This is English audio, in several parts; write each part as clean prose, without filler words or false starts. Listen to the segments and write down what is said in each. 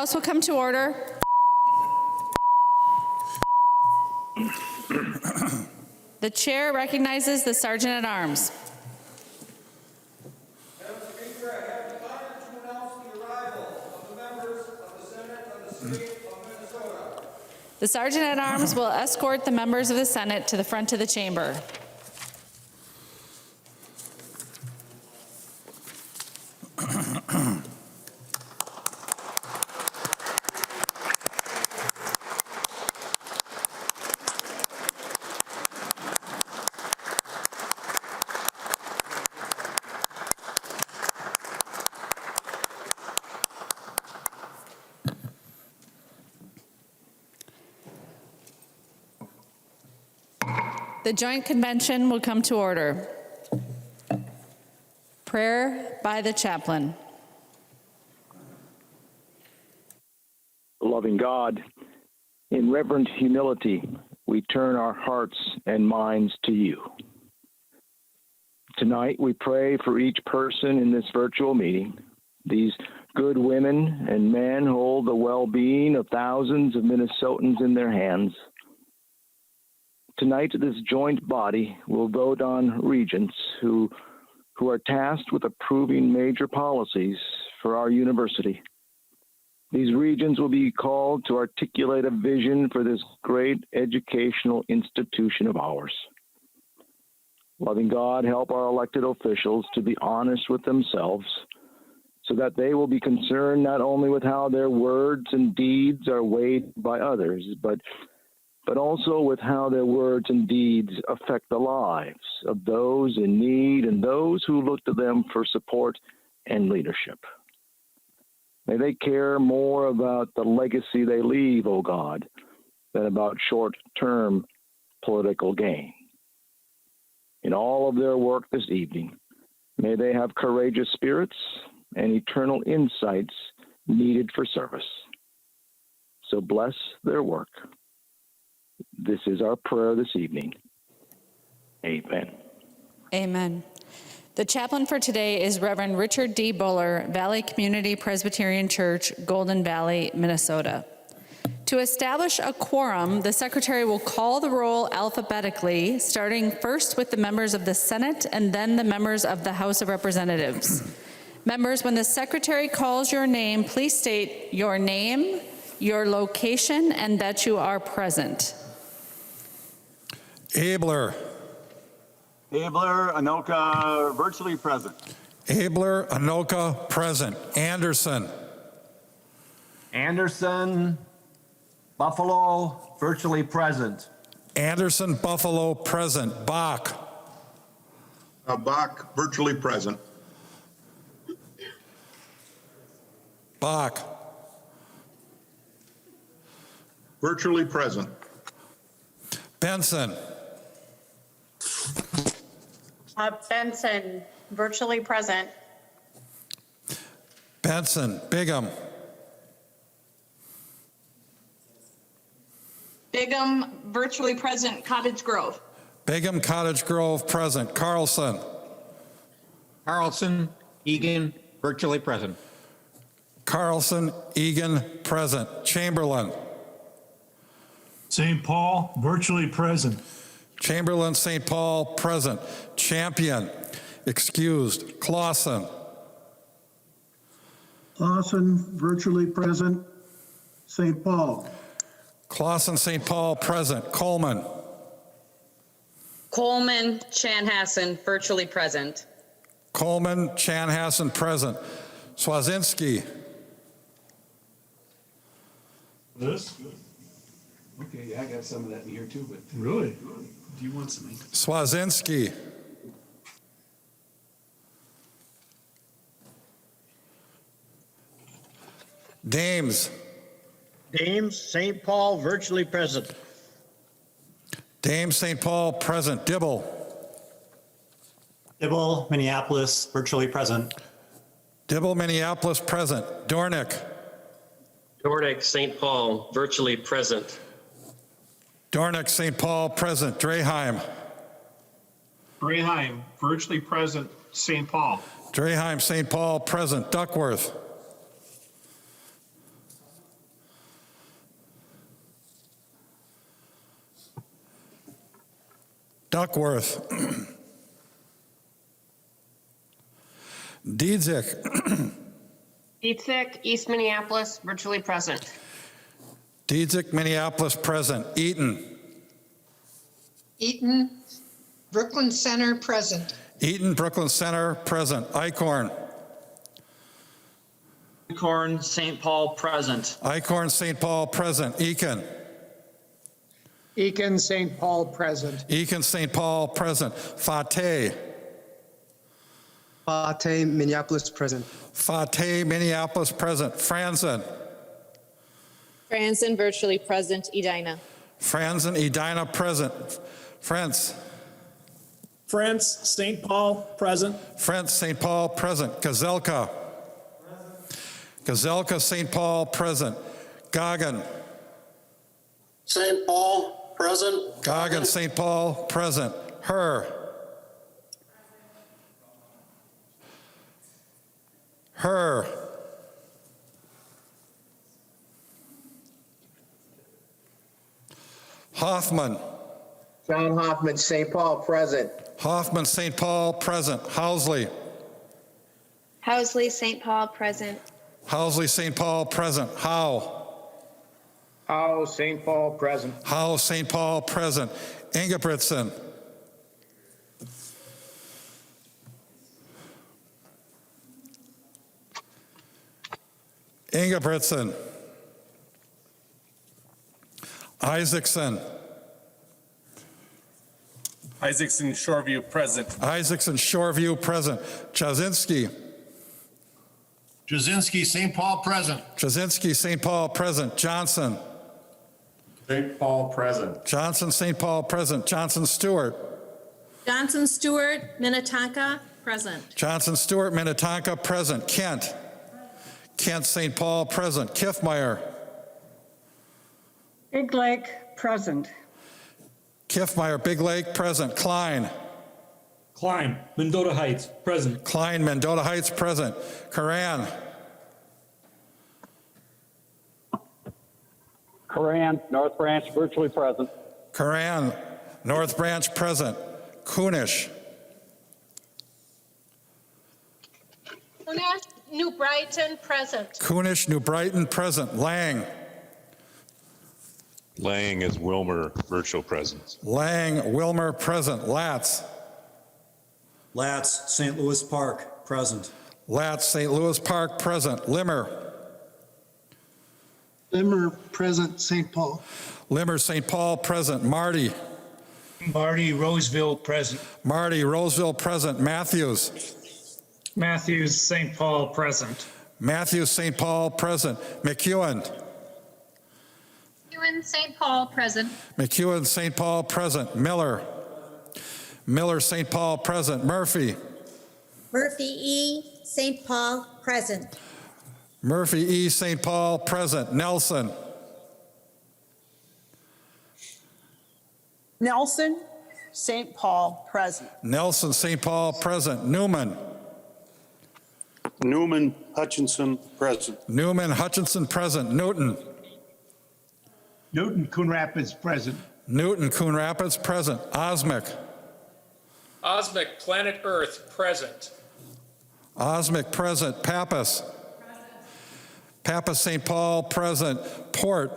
House will come to order. The chair recognizes the Sergeant at Arms. Madam Speaker, I have the honor to announce the arrival of the members of the Senate of the State of Minnesota. The Sergeant at Arms will escort the members of the Senate to the front of the chamber. The joint convention will come to order. Prayer by the chaplain. Loving God, in reverent humility, we turn our hearts and minds to you. Tonight, we pray for each person in this virtual meeting. These good women and men hold the well-being of thousands of Minnesotans in their hands. Tonight, this joint body will vote on regents who are tasked with approving major policies for our university. These regents will be called to articulate a vision for this great educational institution of ours. Loving God, help our elected officials to be honest with themselves so that they will be concerned not only with how their words and deeds are weighed by others, but also with how their words and deeds affect the lives of those in need and those who look to them for support and leadership. May they care more about the legacy they leave, O God, than about short-term political gain. In all of their work this evening, may they have courageous spirits and eternal insights needed for service. So bless their work. This is our prayer this evening. Amen. Amen. The chaplain for today is Reverend Richard D. Buller, Valley Community Presbyterian Church, Golden Valley, Minnesota. To establish a quorum, the secretary will call the roll alphabetically, starting first with the members of the Senate and then the members of the House of Representatives. Members, when the secretary calls your name, please state your name, your location, and that you are present. Abler. Abler, Anoka, virtually present. Abler, Anoka, present. Anderson. Anderson, Buffalo, virtually present. Anderson, Buffalo, present. Bach. Bach, virtually present. Bach. Virtually present. Benson. Benson, virtually present. Benson. Bigham. Bigham, virtually present. Cottage Grove. Bigham, Cottage Grove, present. Carlson. Carlson, Egan, virtually present. Carlson, Egan, present. Chamberlain. St. Paul, virtually present. Chamberlain, St. Paul, present. Champion, excused. Clausen. Clausen, virtually present. St. Paul. Clausen, St. Paul, present. Coleman. Coleman, Chanhassen, virtually present. Coleman, Chanhassen, present. Swazinski. This? Okay, I got some of that in here too, but. Really? Do you want something? Swazinski. Dames. Dames, St. Paul, virtually present. Dames, St. Paul, present. Dibble. Dibble, Minneapolis, virtually present. Dibble, Minneapolis, present. Dornick. Dornick, St. Paul, virtually present. Dornick, St. Paul, present. Draheim. Draheim, virtually present. St. Paul. Draheim, St. Paul, present. Duckworth. Duckworth. Diedzik. Dietzick, East Minneapolis, virtually present. Diedzik, Minneapolis, present. Eaton. Eaton, Brooklyn Center, present. Eaton, Brooklyn Center, present. Icorn. Icorn, St. Paul, present. Icorn, St. Paul, present. Eakin. Eakin, St. Paul, present. Eakin, St. Paul, present. Fateh. Fateh, Minneapolis, present. Fateh, Minneapolis, present. Franzen. Franzen, virtually present. Edina. Franzen, Edina, present. France. France, St. Paul, present. France, St. Paul, present. Gazelka. Gazelka, St. Paul, present. Goggin. St. Paul, present. Goggin, St. Paul, present. Her. Her. Hoffman. John Hoffman, St. Paul, present. Hoffman, St. Paul, present. Housley. Housley, St. Paul, present. Housley, St. Paul, present. Howe. Howe, St. Paul, present. Howe, St. Paul, present. Ingebrigtsen. Ingebrigtsen. Isaacson. Isaacson, Shoreview, present. Isaacson, Shoreview, present. Jasinski. Jasinski, St. Paul, present. Jasinski, St. Paul, present. Johnson. St. Paul, present. Johnson, St. Paul, present. Johnson, Stewart. Johnson, Stewart, Minnetonka, present. Johnson, Stewart, Minnetonka, present. Kent. Kent, St. Paul, present. Kiffmeyer. Big Lake, present. Kiffmeyer, Big Lake, present. Klein. Klein, Mendota Heights, present. Klein, Mendota Heights, present. Karan. Karan, North Branch, virtually present. Karan, North Branch, present. Kunish. Kunesh, New Brighton, present. Kunish, New Brighton, present. Lang. Lang is Wilmer, virtual presence. Lang, Wilmer, present. Latz. Latz, St. Louis Park, present. Latz, St. Louis Park, present. Limmer. Limmer, present. St. Paul. Limmer, St. Paul, present. Marty. Marty, Roseville, present. Marty, Roseville, present. Matthews. Matthews, St. Paul, present. Matthews, St. Paul, present. McEwen. McEwen, St. Paul, present. McEwen, St. Paul, present. Miller. Miller, St. Paul, present. Murphy. Murphy E., St. Paul, present. Murphy E., St. Paul, present. Nelson. Nelson, St. Paul, present. Nelson, St. Paul, present. Newman. Newman, Hutchinson, present. Newman, Hutchinson, present. Newton. Newton, Coon Rapids, present. Newton, Coon Rapids, present. Osmic. Osmic, Planet Earth, present. Osmic, present. Pappas. Pappas, St. Paul, present. Port.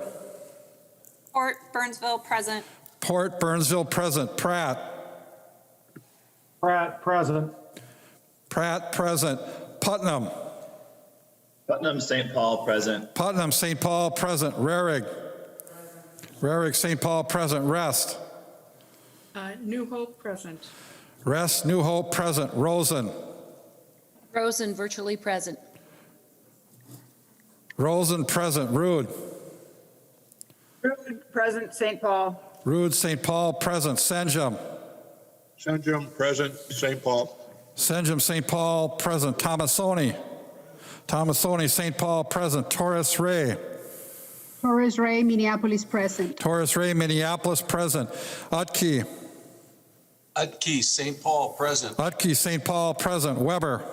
Port, Burnsville, present. Port, Burnsville, present. Pratt. Pratt, present. Pratt, present. Putnam. Putnam, St. Paul, present. Putnam, St. Paul, present. Rarig. Rarig, St. Paul, present. Rest. New Hope, present. Rest, New Hope, present. Rosen. Rosen, virtually present. Rosen, present. Rude. Rude, present. St. Paul. Rude, St. Paul, present. Senjum. Senjum, present. St. Paul. Senjum, St. Paul, present. Thomasoni. Thomasoni, St. Paul, present. Torres Ray. Torres Ray, Minneapolis, present. Torres Ray, Minneapolis, present. Utke. Utke, St. Paul, present. Utke, St. Paul, present. Weber.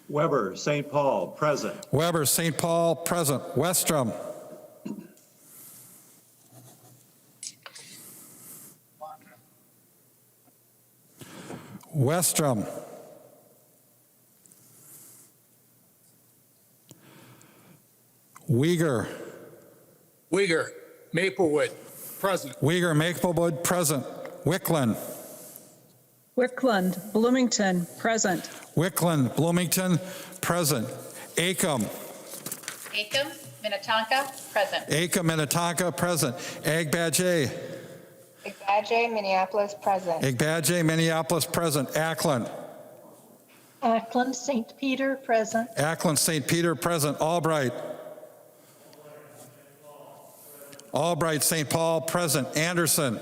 Weber, St. Paul, present. Weber, St. Paul, present. Westrom. Westrom. Uyghur. Uyghur, Maplewood, present. Uyghur, Maplewood, present. Wickland. Wickland, Bloomington, present. Wickland, Bloomington, present. Acom. Acom, Minnetonka, present. Acom, Minnetonka, present. Agbadge. Badger, Minneapolis, present. Agbadge, Minneapolis, present. Ackland. Ackland, St. Peter, present. Ackland, St. Peter, present. Albright. Albright, St. Paul, present. Anderson.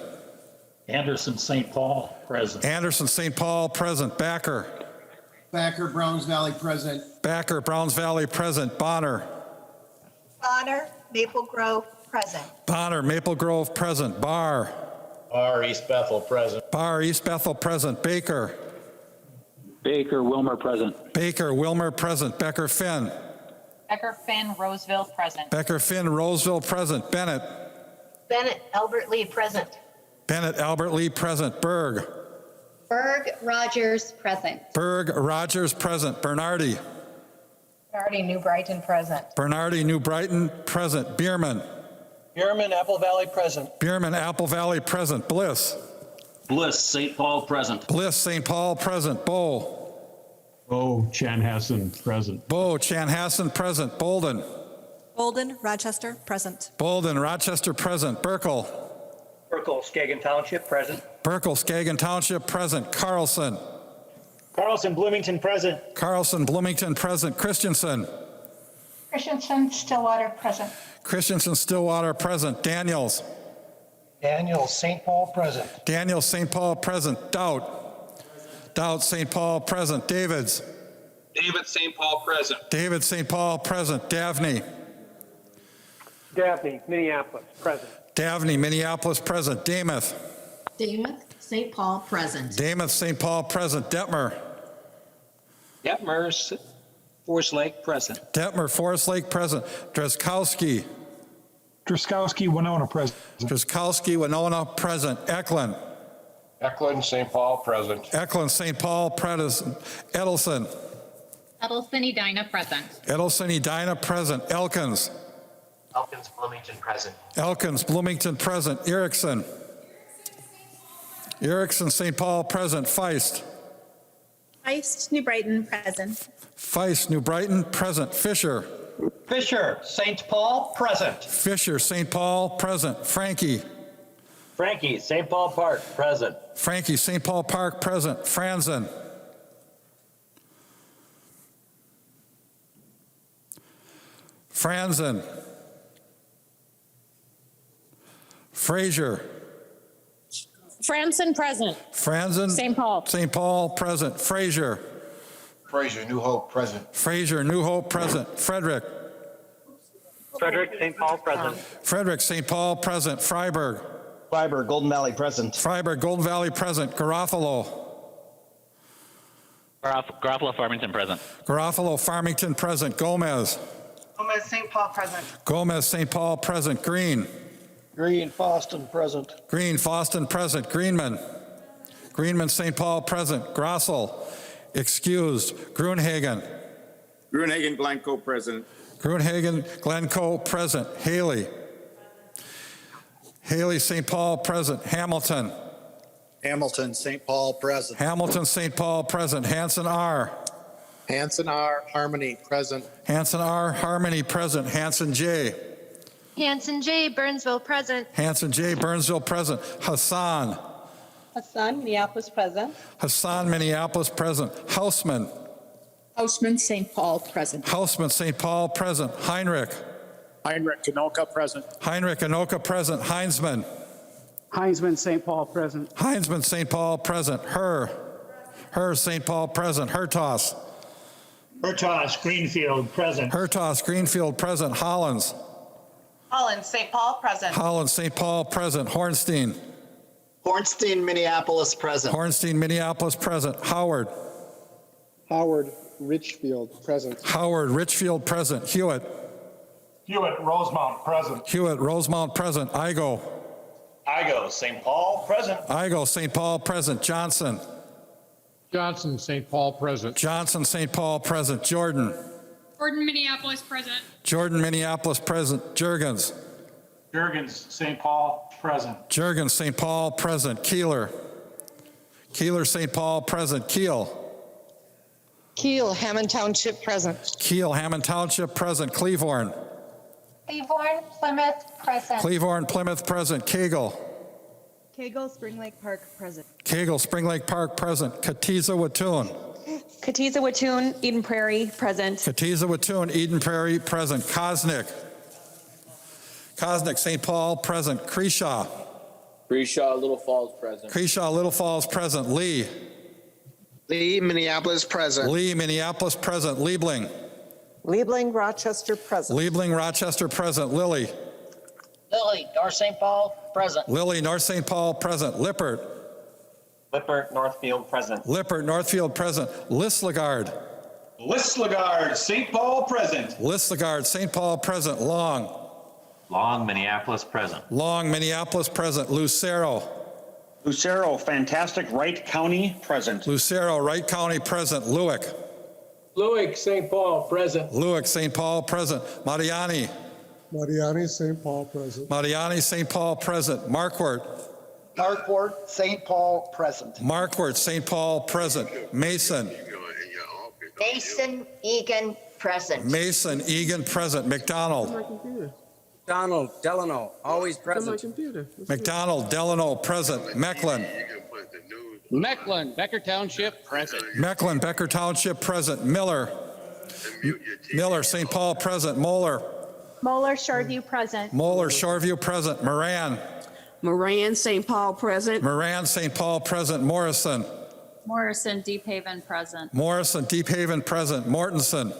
Anderson, St. Paul, present. Anderson, St. Paul, present. Backer. Backer, Browns Valley, present. Backer, Browns Valley, present. Bonner. Bonner, Maple Grove, present. Bonner, Maple Grove, present. Barr. Bar, East Bethel, present. Barr, East Bethel, present. Baker. Baker, Wilmer, present. Baker, Wilmer, present. Becker, Finn. Becker, Finn, Roseville, present. Becker, Finn, Roseville, present. Bennett. Bennett, Albert Lee, present. Bennett, Albert Lee, present. Berg. Berg, Rogers, present. Berg, Rogers, present. Bernardi. Bernardi, New Brighton, present. Bernardi, New Brighton, present. Bierman. Bierman, Apple Valley, present. Bierman, Apple Valley, present. Bliss. Bliss, St. Paul, present. Bliss, St. Paul, present. Bow. Bo Chanhassen, present. Bow, Chanhassen, present. Bolden. Bolden, Rochester, present. Bolden, Rochester, present. Burkle. Burkle, Skagen Township, present. Burkle, Skagen Township, present. Carlson. Carlson, Bloomington, present. Carlson, Bloomington, present. Christensen. Christensen, Stillwater, present. Christensen, Stillwater, present. Daniels. Daniel, St. Paul, present. Daniels, St. Paul, present. Doubt. Doubt, St. Paul, present. Davids. David, St. Paul, present. David, St. Paul, present. Davney. Daphne, Minneapolis, present. Davney, Minneapolis, present. Damuth. Damuth, St. Paul, present. Damuth, St. Paul, present. Detmer. Detmer, Forest Lake, present. Detmer, Forest Lake, present. Dreskowski. Druskowski, Winona, present. Dreskowski, Winona, present. Eklund. Eklund, St. Paul, present. Eklund, St. Paul, present. Edelson. Edelson, Edina, present. Edelson, Edina, present. Elkins. Elkins, Bloomington, present. Elkins, Bloomington, present. Erickson. Erickson, St. Paul, present. Feist. Feist, New Brighton, present. Feist, New Brighton, present. Fisher. Fisher, St. Paul, present. Fisher, St. Paul, present. Frankie. Frankie, St. Paul Park, present. Frankie, St. Paul Park, present. Franzen. Franzen. Frazier. Franson, present. Franzen. St. Paul. St. Paul, present. Frazier. Frazier, New Hope, present. Frazier, New Hope, present. Frederick. Frederick, St. Paul, present. Frederick, St. Paul, present. Freiburg. Freiburg, Golden Valley, present. Freiburg, Golden Valley, present. Garofalo. Garofalo, Farmington, present. Garofalo, Farmington, present. Gomez. Gomez, St. Paul, present. Gomez, St. Paul, present. Green. Green, Foston, present. Green, Foston, present. Greenman. Greenman, St. Paul, present. Grossel, excused. Grunhagen. Grunhagen, Glencoe, present. Grunhagen, Glencoe, present. Haley. Haley, St. Paul, present. Hamilton. Hamilton, St. Paul, present. Hamilton, St. Paul, present. Hanson R. Hanson R. Harmony, present. Hanson R. Harmony, present. Hanson J. Hanson J. Burnsville, present. Hanson J. Burnsville, present. Hassan. Hassan, Minneapolis, present. Hassan, Minneapolis, present. Hausman. Hausman, St. Paul, present. Hausman, St. Paul, present. Heinrich. Heinrich, Anoka, present. Heinrich, Anoka, present. Heinzman. Heinzman, St. Paul, present. Heinzman, St. Paul, present. Her, St. Paul, present. Hertos. Hertos, Greenfield, present. Hertos, Greenfield, present. Hollins. Holland, St. Paul, present. Hollins, St. Paul, present. Hornstein. Hornstein, Minneapolis, present. Hornstein, Minneapolis, present. Howard. Howard, Richfield, present. Howard, Richfield, present. Hewitt. Hewitt, Rosemount, present. Hewitt, Rosemount, present. Igo. Igo, St. Paul, present. Igo, St. Paul, present. Johnson. Johnson, St. Paul, present. Johnson, St. Paul, present. Jordan. Jordan, Minneapolis, present. Jordan, Minneapolis, present. Jurgens. Jurgens, St. Paul, present. Jurgens, St. Paul, present. Keeler. Keeler, St. Paul, present. Keel. Keel, Hammond Township, present. Keel, Hammond Township, present. Cleveland. Cleveland, Plymouth, present. Cleveland, Plymouth, present. Kegel. Kegel, Spring Lake Park, present. Kegel, Spring Lake Park, present. Katiza, Wattoon. Katiza, Wattoon, Eden Prairie, present. Katiza, Wattoon, Eden Prairie, present. Kosnick. Kosnick, St. Paul, present. Creshaw. Grishaw, Little Falls, present. Creshaw, Little Falls, present. Lee. Lee, Minneapolis, present. Lee, Minneapolis, present. Liebling. Liebling, Rochester, present. Liebling, Rochester, present. Lilly. Lily, North St. Paul, present. Lilly, North St. Paul, present. Lippert. Lippert, Northfield, present. Lippert, Northfield, present. Listlegard. Listlegard, St. Paul, present. Listlegard, St. Paul, present. Long. Long, Minneapolis, present. Long, Minneapolis, present. Lucero. Lucero, Fantastic, Wright County, present. Lucero, Wright County, present. Lewick. Lewick, St. Paul, present. Lewick, St. Paul, present. Mariani. Mariani, St. Paul, present. Mariani, St. Paul, present. Marquardt. Markward, St. Paul, present. Marquardt, St. Paul, present. Mason. Mason, Egan, present. Mason, Egan, present. McDonald. Donald, Delano, always present. McDonald, Delano, present. Mecklin. Mecklen, Becker Township, present. Mecklin, Becker Township, present. Miller. Miller, St. Paul, present. Moeller. Moeller, Shoreview, present. Moeller, Shoreview, present. Moran. Moran, St. Paul, present. Moran, St. Paul, present. Morrison. Morrison, Deep Haven, present. Morrison, Deep Haven, present. Mortensen.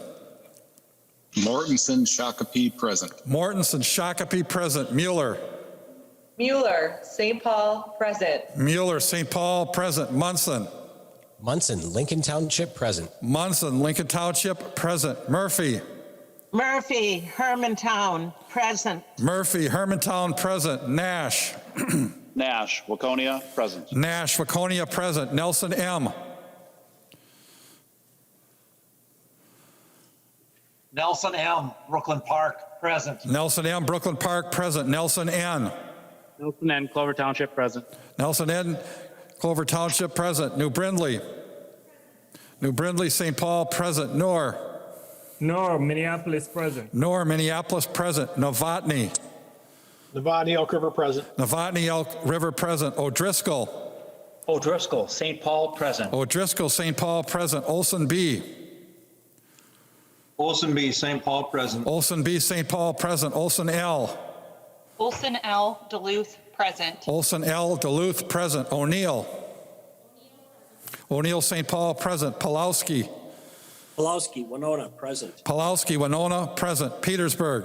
Mortensen, Shakopee, present. Mortensen, Shakopee, present. Mueller. Mueller, St. Paul, present. Mueller, St. Paul, present. Munson. Munson, Lincoln Township, present. Munson, Lincoln Township, present. Murphy. Murphy, Hermantown, present. Murphy, Hermantown, present. Nash. Nash, Waconia, present. Nash, Waconia, present. Nelson M. Nelson M., Brooklyn Park, present. Nelson M. Brooklyn Park, present. Nelson N. Nelson N., Clover Township, present. Nelson N. Clover Township, present. New Brindley. New Brindley, St. Paul, present. Noor. Nor, Minneapolis, present. Noor, Minneapolis, present. Novotny. Novotny, Elk River, present. Novotny, Elk River, present. O'Driscoll. O'Driscoll, St. Paul, present. O'Driscoll, St. Paul, present. Olson B. Olson B, St. Paul, present. Olson B, St. Paul, present. Olson L. Olson L, Duluth, present. Olson L, Duluth, present. O'Neill. O'Neill, St. Paul, present. Pulowski. Pulowski, Winona, present. Pulowski, Winona, present. Petersburg.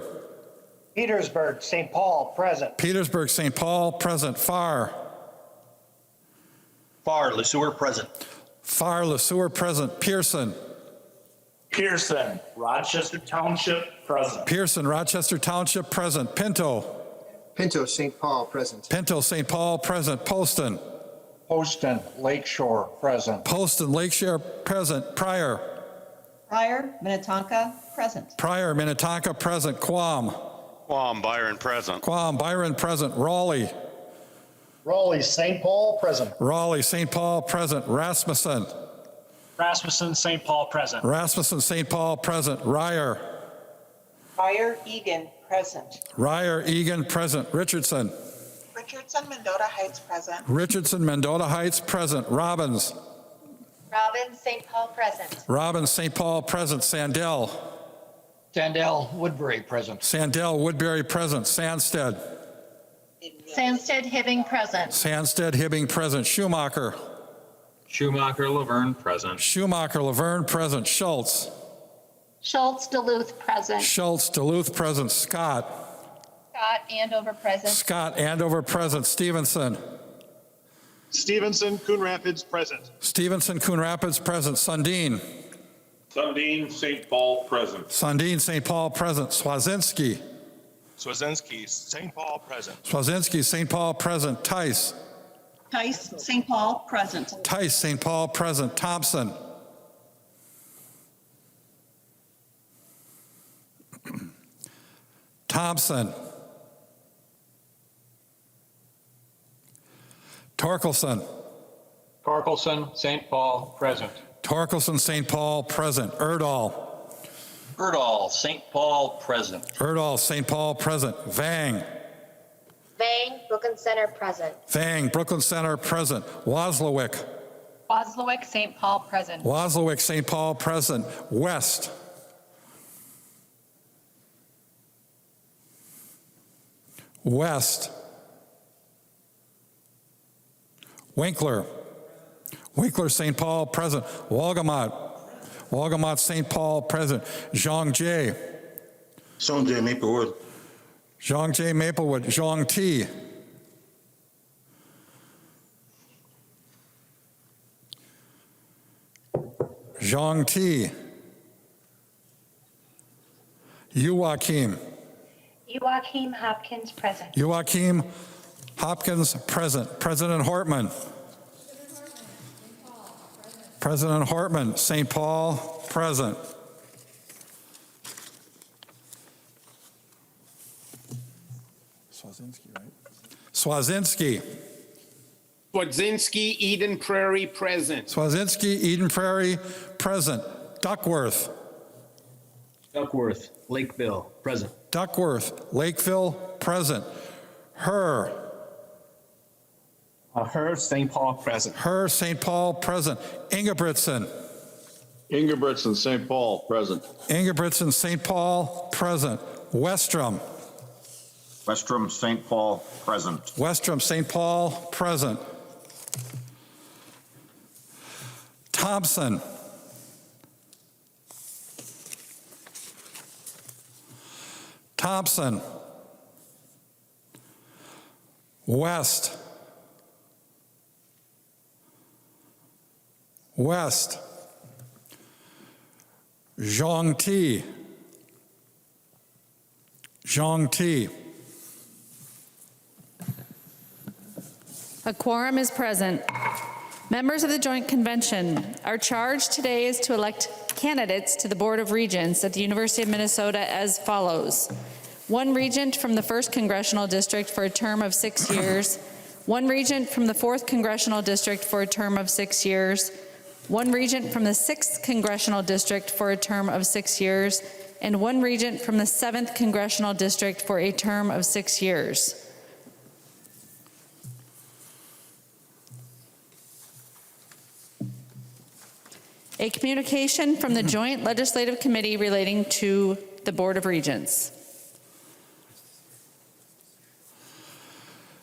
Petersburg, St. Paul, present. Petersburg, St. Paul, present. Farr. Farr, Le Sueur, present. Farr, Le Sueur, present. Pearson. Pearson, Rochester Township, present. Pearson, Rochester Township, present. Pinto. Pinto, St. Paul, present. Pinto, St. Paul, present. Poston. Poston, Lakeshore, present. Poston, Lakeshore, present. Pryor. Pryor, Minnetonka, present. Pryor, Minnetonka, present. Quam. Quam, Byron, present. Quam, Byron, present. Raleigh. Raleigh, St. Paul, present. Raleigh, St. Paul, present. Rasmussen. Rasmussen, St. Paul, present. Rasmussen, St. Paul, present. Ryer. Pryor, Egan, present. Ryer, Egan, present. Richardson. Richardson, Mendota Heights, present. Richardson, Mendota Heights, present. Robbins. Robbins, St. Paul, present. Robbins, St. Paul, present. Sandell. Sandell, Woodbury, present. Sandell, Woodbury, present. Sandsted. Sandsted, Hibbing, present. Sandsted, Hibbing, present. Schumacher. Schumacher, Laverne, present. Schumacher, Laverne, present. Schultz. Schultz, Duluth, present. Schultz, Duluth, present. Scott. Scott, Andover, present. Scott, Andover, present. Stevenson. Stevenson, Coon Rapids, present. Stevenson, Coon Rapids, present. Sundin. Sundin, St. Paul, present. Sundin, St. Paul, present. Swazinski. Swazinski, St. Paul, present. Swazinski, St. Paul, present. Tice. Tice, St. Paul, present. Tice, St. Paul, present. Thompson. Thompson. Torkelson. Torkelson, St. Paul, present. Torkelson, St. Paul, present. Erdahl. Erdahl, St. Paul, present. Erdahl, St. Paul, present. Vang. Vang, Brooklyn Center, present. Vang, Brooklyn Center, present. Wozlowick. Wozlowick, St. Paul, present. Wozlowick, St. Paul, present. West. West. Winkler. Winkler, St. Paul, present. Walgamot. Walgamot, St. Paul, present. Zhang Jie. Zhang Jie Maplewood. Zhang Jie Maplewood. Zhang T. Zhang T. Joachim. Joachim Hopkins, present. Joachim Hopkins, present. President Hortman. President Hortman, St. Paul, present. Swazinski, right? Swazinski. Swazinski, Eden Prairie, present. Swazinski, Eden Prairie, present. Duckworth. Duckworth, Lakeville, present. Duckworth, Lakeville, present. Herr. Herr, St. Paul, present. Herr, St. Paul, present. Ingebritsen. Ingebritsen, St. Paul, present. Ingebritsen, St. Paul, present. Westrom. Westrom, St. Paul, present. Westrom, St. Paul, present. Thompson. Thompson. West. West. Zhang T. Zhang T. A quorum is present. Members of the Joint Convention, our charge today is to elect candidates to the Board of Regents at the University of Minnesota as follows. One regent from the 1st Congressional District for a term of 6 years, one regent from the 4th Congressional District for a term of 6 years, one regent from the 6th Congressional District for a term of 6 years, and one regent from the 7th Congressional District for a term of 6 years. A communication from the Joint Legislative Committee relating to the Board of Regents.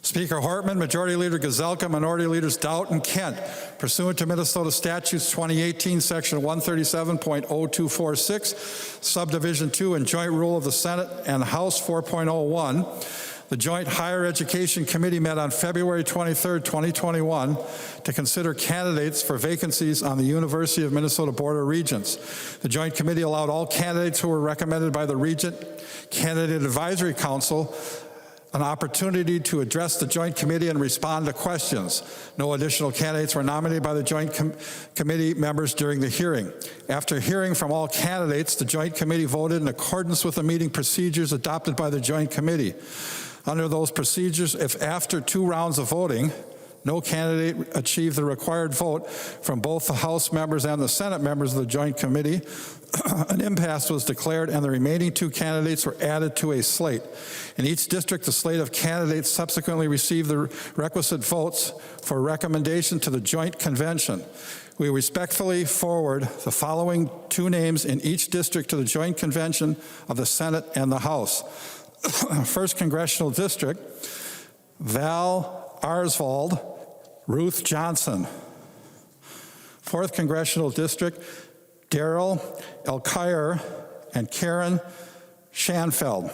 Speaker Hortman, Majority Leader Gazelka, Minority Leaders Doubt and Kent, pursuant to Minnesota Statutes 2018, Section 137.0246, Subdivision 2, and Joint Rule of the Senate and House 4.01, the Joint Higher Education Committee met on February 23, 2021, to consider candidates for vacancies on the University of Minnesota Board of Regents. The Joint Committee allowed all candidates who were recommended by the Regent Candidate Advisory Council an opportunity to address the Joint Committee and respond to questions. No additional candidates were nominated by the Joint Committee members during the hearing. After hearing from all candidates, the Joint Committee voted in accordance with the meeting procedures adopted by the Joint Committee. Under those procedures, if after 2 rounds of voting, no candidate achieved the required vote from both the House members and the Senate members of the Joint Committee, an impasse was declared and the remaining 2 candidates were added to a slate. In each district, the slate of candidates subsequently received the requisite votes for recommendation to the Joint Convention. We respectfully forward the following 2 names in each district to the Joint Convention of the Senate and the House. 1st Congressional District, Val Arsvold, Ruth Johnson. 4th Congressional District, Daryl Elkire and Karen Schanfeld.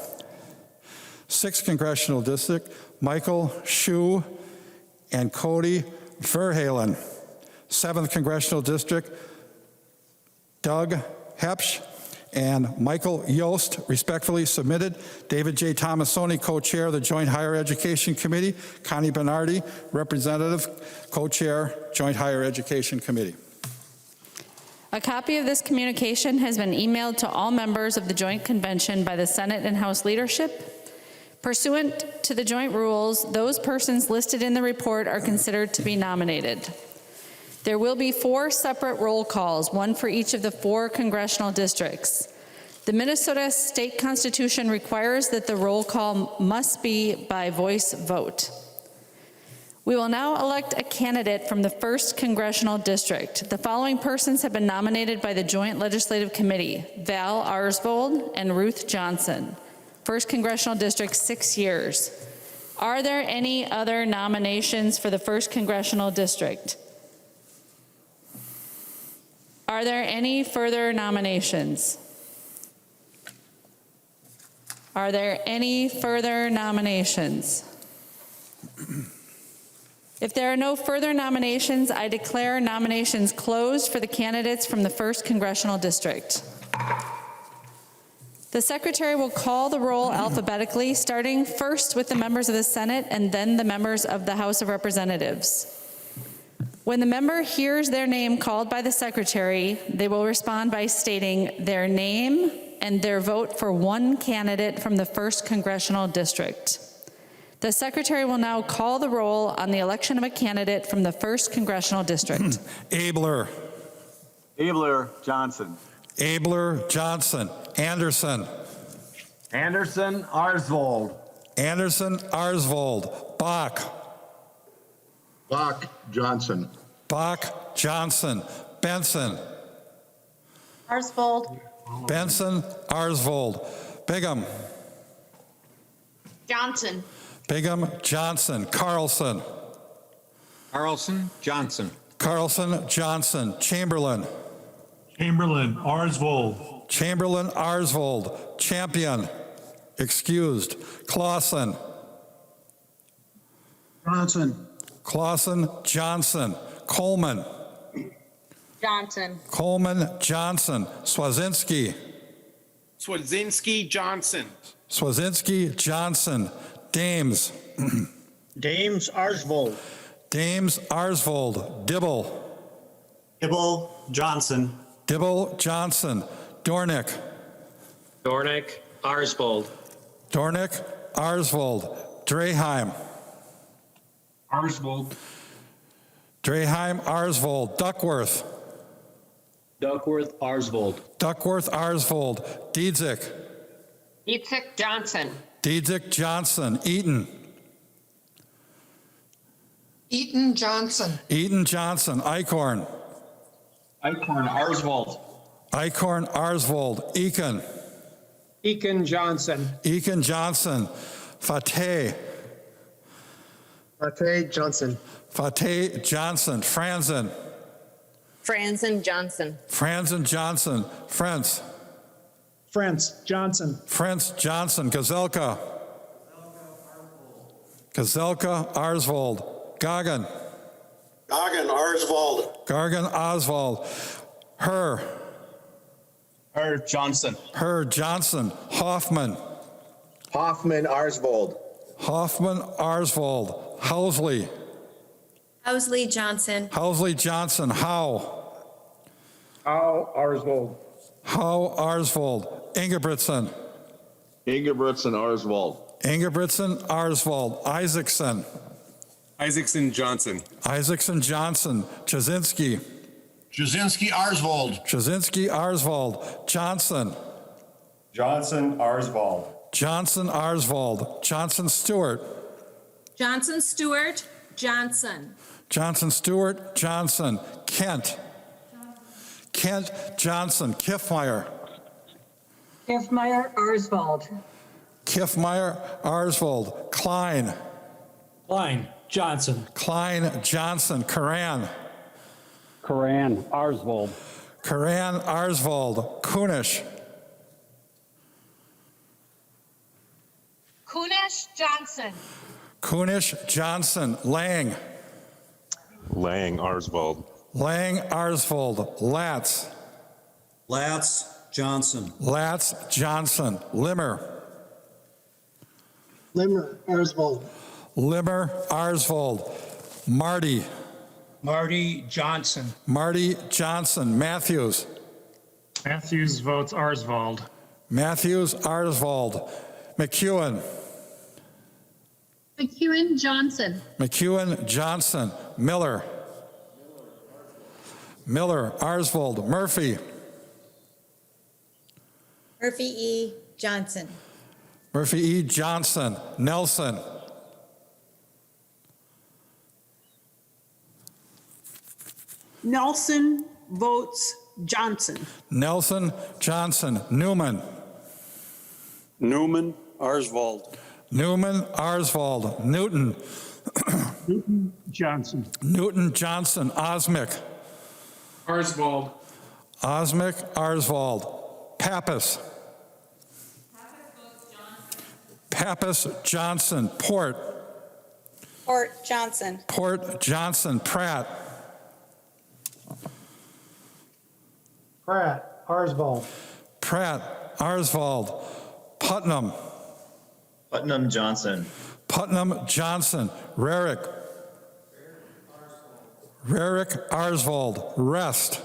6th Congressional District, Michael Shue and Cody Verhalen. 7th Congressional District, Doug Hepsch and Michael Yost respectfully submitted. David J. Tomasoni, co-chair of the Joint Higher Education Committee. Connie Bernardi, representative, co-chair, Joint Higher Education Committee. A copy of this communication has been emailed to all members of the Joint Convention by the Senate and House leadership. Pursuant to the joint rules, those persons listed in the report are considered to be nominated. There will be 4 separate roll calls, one for each of the 4 congressional districts. The Minnesota State Constitution requires that the roll call must be by voice vote. We will now elect a candidate from the 1st Congressional District. The following persons have been nominated by the Joint Legislative Committee: Val Arsvold and Ruth Johnson. 1st Congressional District, 6 years. Are there any other nominations for the 1st Congressional District? Are there any further nominations? Are there any further nominations? If there are no further nominations, I declare nominations closed for the candidates from the 1st Congressional District. The Secretary will call the roll alphabetically, starting first with the members of the Senate and then the members of the House of Representatives. When the member hears their name called by the Secretary, they will respond by stating their name and their vote for one candidate from the 1st Congressional District. The Secretary will now call the roll on the election of a candidate from the 1st Congressional District. Abler. Abler Johnson. Abler Johnson. Anderson. Anderson Arsvold. Anderson Arsvold. Bach. Bach Johnson. Bach Johnson. Benson. Arsvold. Benson Arsvold. Bigham. Johnson. Bigham Johnson. Carlson. Carlson Johnson. Carlson Johnson. Chamberlain. Chamberlain Arsvold. Chamberlain Arsvold. Champion. Excused. Clausen. Johnson. Clausen Johnson. Coleman. Johnson. Coleman Johnson. Swazinski. Swazinski Johnson. Swazinski Johnson. Dames. Dames Arsvold. Dames Arsvold. Dibble. Dibble Johnson. Dibble Johnson. Dornick. Dornick Arsvold. Dornick Arsvold. Draheim. Arsvold. Draheim Arsvold. Duckworth. Duckworth Arsvold. Duckworth Arsvold. Diedzik. Itzek Johnson. Diedzik Johnson. Eaton. Eaton Johnson. Eaton Johnson. Eichhorn. Eichhorn Arsvold. Eichhorn Arsvold. Eakin. Eakin Johnson. Eakin Johnson. Fateh. Fateh Johnson. Fateh Johnson. Franzen. Franzen Johnson. Franzen Johnson. Frentz. Frentz Johnson. Frentz Johnson. Gazelka. Gazelka Arsvold. Goggin. Goggin Arsvold. Gargan Oswald. Herr Johnson. Herr Johnson. Hoffman. Hoffman Arsvold. Hoffman Arsvold. Housley. Housley Johnson. Housley Johnson. Howe. Arsvold. Howe Arsvold. Ingebrigtsen. Ingebrigtsen Arsvold. Ingebrigtsen Arsvold. Isaacson. Isaacson Johnson. Isaacson Johnson. Jasinski. Jasinski Arsvold. Jasinski Arsvold. Johnson. Johnson Arsvold. Johnson Arsvold. Johnson Stewart. Johnson Stewart Johnson. Johnson Stewart Johnson. Kent. Kent Johnson. Kiffmeyer. Kiffmeyer Arsvold. Kiffmeyer Arsvold. Klein. Klein Johnson. Klein Johnson. Karan. Karan Arsvold. Karan Arsvold. Kunish. Kunish Johnson. Kunish Johnson. Lang. Lang Arsvold. Lang Arsvold. Latz. Latz Johnson. Latz Johnson. Limmer. Limmer, Arsvold. Limmer Arsvold. Marty. Marty Johnson. Marty Johnson. Matthews. Matthews votes Arsvold. Matthews Arsvold. McEwen. McEwen Johnson. McEwen Johnson. Miller. Miller Arsvold. Murphy. Murphy E. Johnson. Murphy E. Johnson. Nelson. Nelson votes Johnson. Nelson Johnson. Newman. Newman Arsvold. Newman Arsvold. Newton. Newton Johnson. Newton Johnson. Osmic. Arsvold. Osmic Arsvold. Pappas. Pappas Johnson. Port. Port Johnson. Port Johnson. Pratt. Pratt, Arsvold. Pratt Arsvold. Putnam. Putnam Johnson. Putnam Johnson. Rarick. Rarick Arsvold. Rest.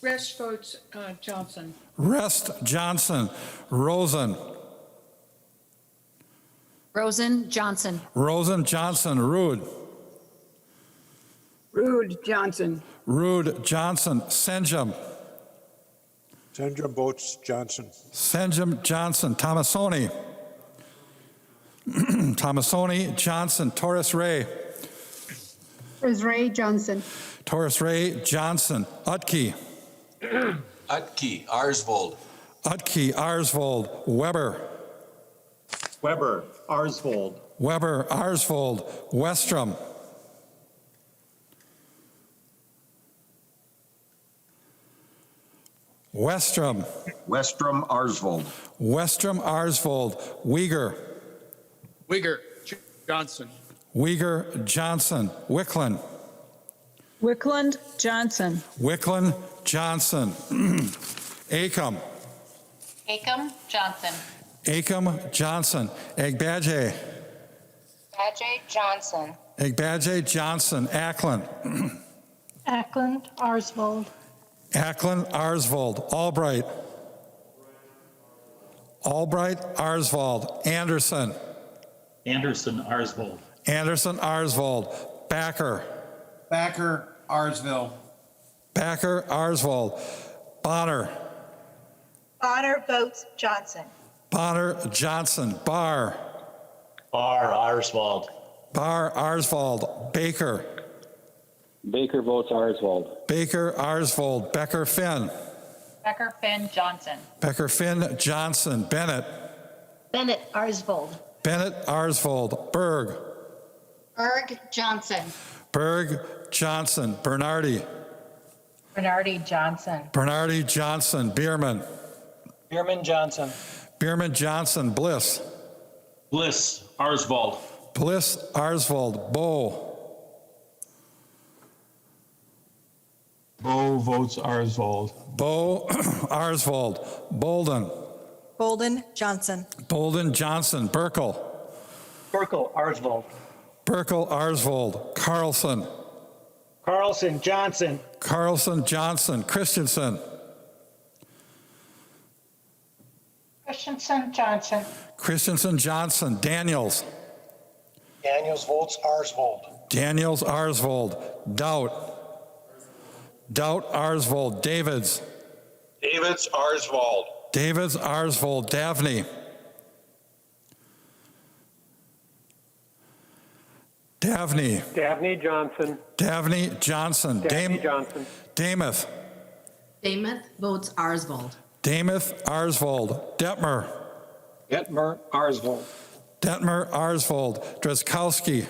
Rest votes Johnson. Rest Johnson. Rosen. Rosen Johnson. Rosen Johnson. Rude. Rude Johnson. Rude Johnson. Senjum. Senjum votes Johnson. Senjum Johnson. Tomasoni. Tomasoni Johnson. Torres Ray. Ray Johnson. Torres Ray Johnson. Utke. Utke Arsvold. Utke Arsvold. Weber. Weber, Arsvold. Weber Arsvold. Westrom. Westrom. Westrom, Arsvold. Westrom Arsvold. Uyghur. Wigger Johnson. Uyghur Johnson. Wickland. Wickland Johnson. Wickland Johnson. Acom. Acom Johnson. Acom Johnson. Egbaje. Ajay Johnson. Egbaje Johnson. Ackland. Ackland Arsvold. Ackland Arsvold. Albright. Albright Arsvold. Anderson. Anderson Arsvold. Anderson Arsvold. Backer. Backer Arsville. Backer Arsvold. Bonner. Bonner votes Johnson. Bonner Johnson. Barr. Barr Arsvold. Barr Arsvold. Baker. Baker votes Arsvold. Baker Arsvold. Becker Finn. Becker Finn Johnson. Becker Finn Johnson. Bennett. Bennett Arsvold. Bennett Arsvold. Berg. Berg Johnson. Berg Johnson. Bernardi. Bernardi Johnson. Bernardi Johnson. Bierman. Bierman Johnson. Bierman Johnson. Bliss. Bliss Arsvold. Bliss Arsvold. Bow. Bo votes Arsvold. Bow Arsvold. Bolden. Bolden Johnson. Bolden Johnson. Burkle. Burkle Arsvold. Burkle Arsvold. Carlson. Carlson Johnson. Carlson Johnson. Christensen. Christensen Johnson. Christensen Johnson. Daniels. Daniels votes Arsvold. Daniels Arsvold. Doubt. Doubt Arsvold. Davids. Davids, Arsvold. Davids Arsvold. Davney. Davney. Dabney Johnson. Davney Johnson. Johnson. Dameth. Dameth votes Arsvold. Dameth Arsvold. Detmer. Detmer Arsvold. Detmer Arsvold. Dreskowski.